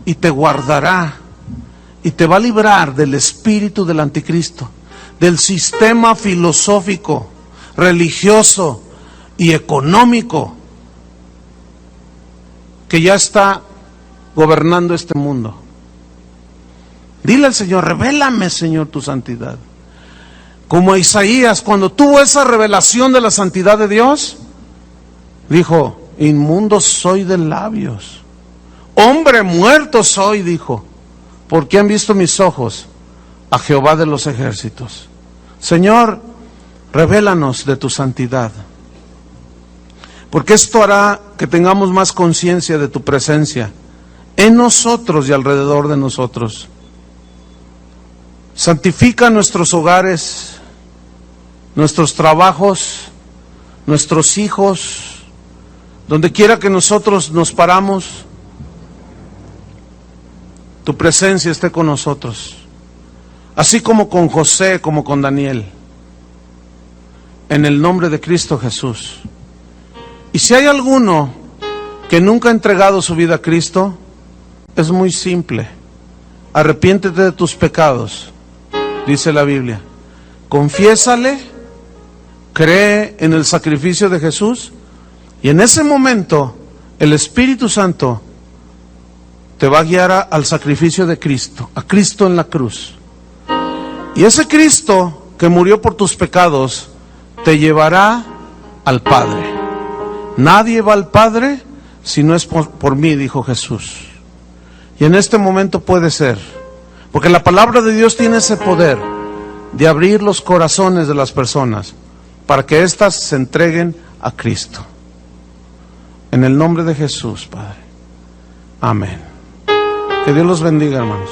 y te guardará. Y te va a librar del espíritu del anticristo, del sistema filosófico, religioso y económico que ya está gobernando este mundo. Dile al Señor: revélame, Señor, tu santidad. Como Isaías, cuando tuvo esa revelación de la santidad de Dios, dijo: inmundo soy de labios, hombre muerto soy, dijo, porque han visto mis ojos a Jehová de los ejércitos. Señor, revélanos de tu santidad, porque esto hará que tengamos más conciencia de tu presencia en nosotros y alrededor de nosotros. Santifica nuestros hogares, nuestros trabajos, nuestros hijos, donde quiera que nosotros nos paramos. tu presencia esté con nosotros, así como con José, como con Daniel, en el nombre de Cristo Jesús. Y si hay alguno que nunca ha entregado su vida a Cristo, es muy simple: arrepiéntete de tus pecados, dice la Biblia, confiésale, cree en el sacrificio de Jesús, y en ese momento el Espíritu Santo te va a guiar al sacrificio de Cristo, a Cristo en la cruz. Y ese Cristo que murió por tus pecados te llevará al Padre. Nadie va al Padre si no es por mí, dijo Jesús. Y en este momento puede ser, porque la palabra de Dios tiene ese poder de abrir los corazones de las personas para que éstas se entreguen a Cristo. En el nombre de Jesús, Padre. Amén. Que Dios los bendiga, hermanos.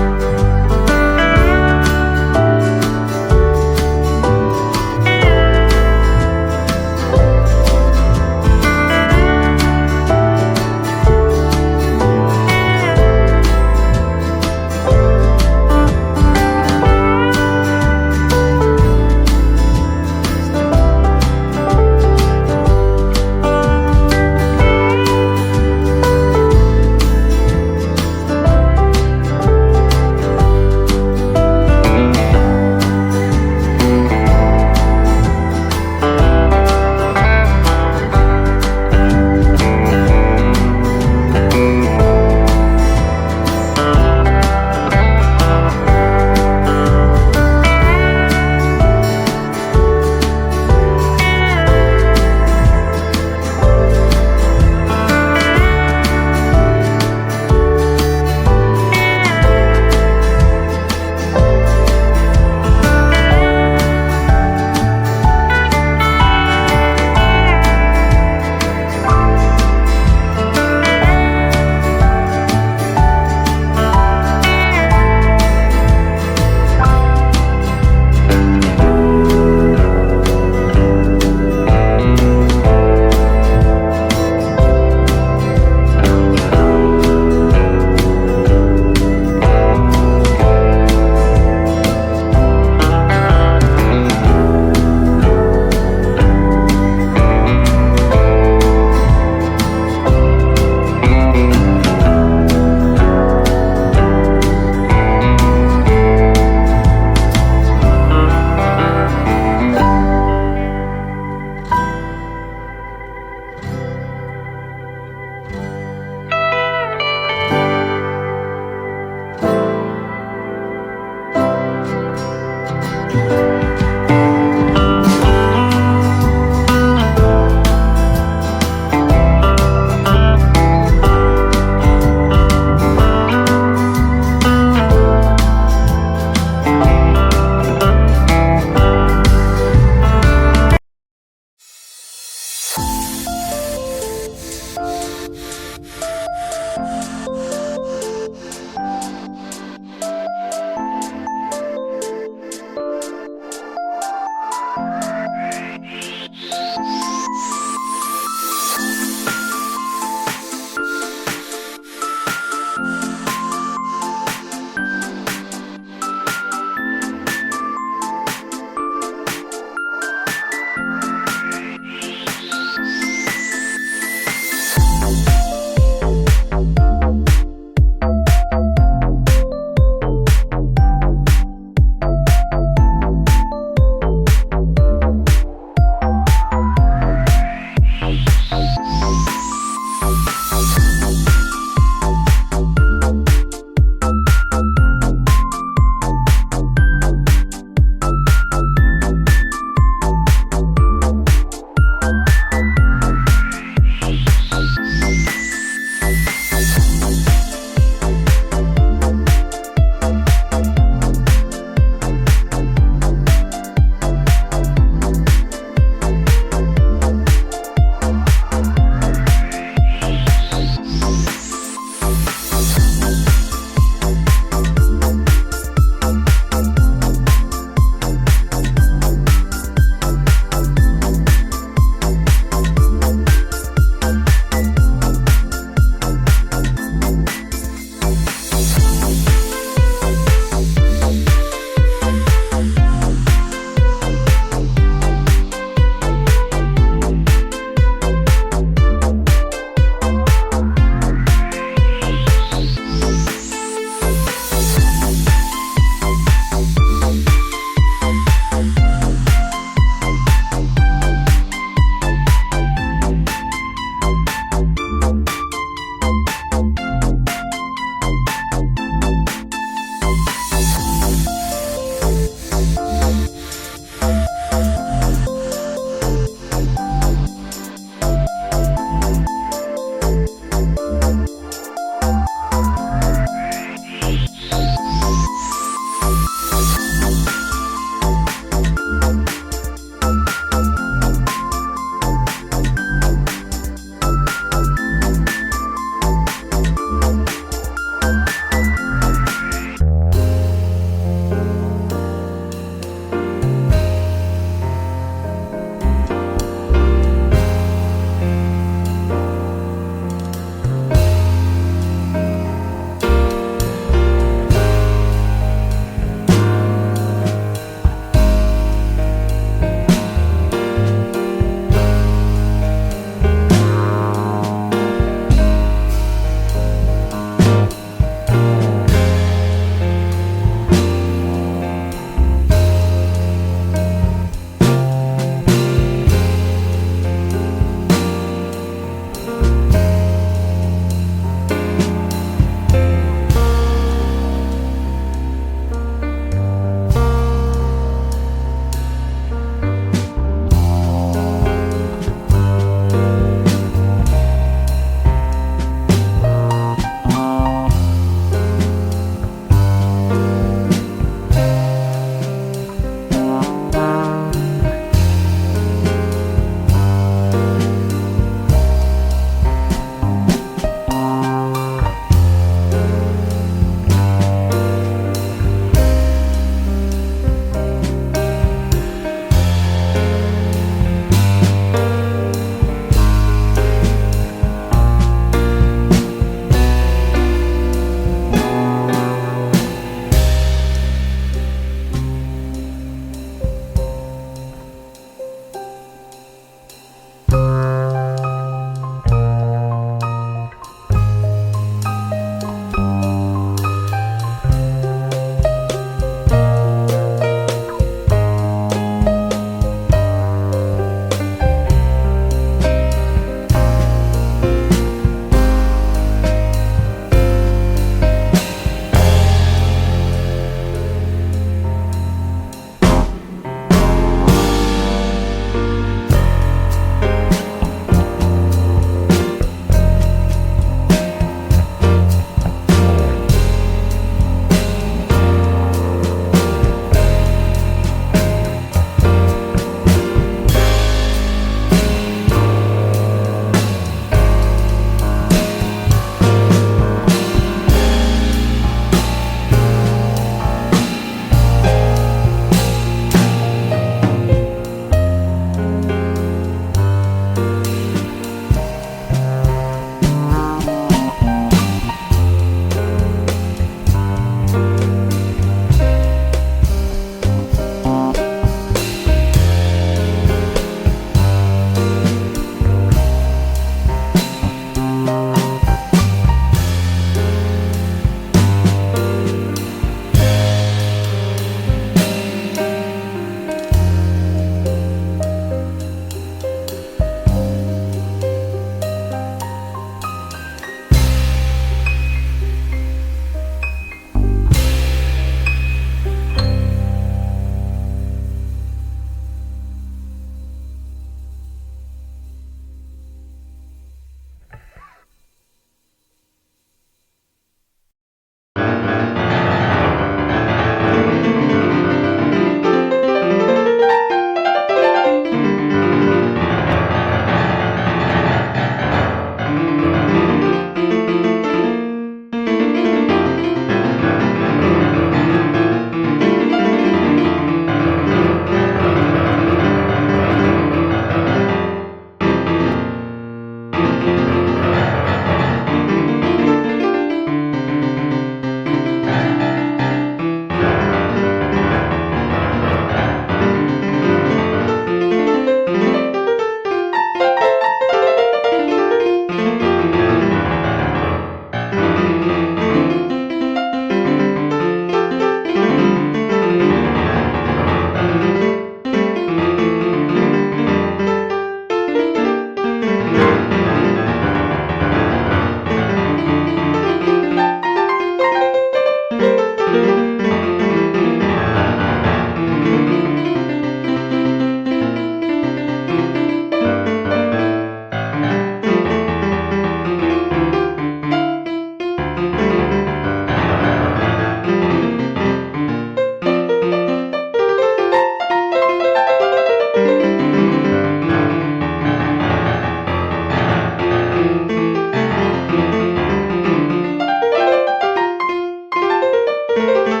Thank you.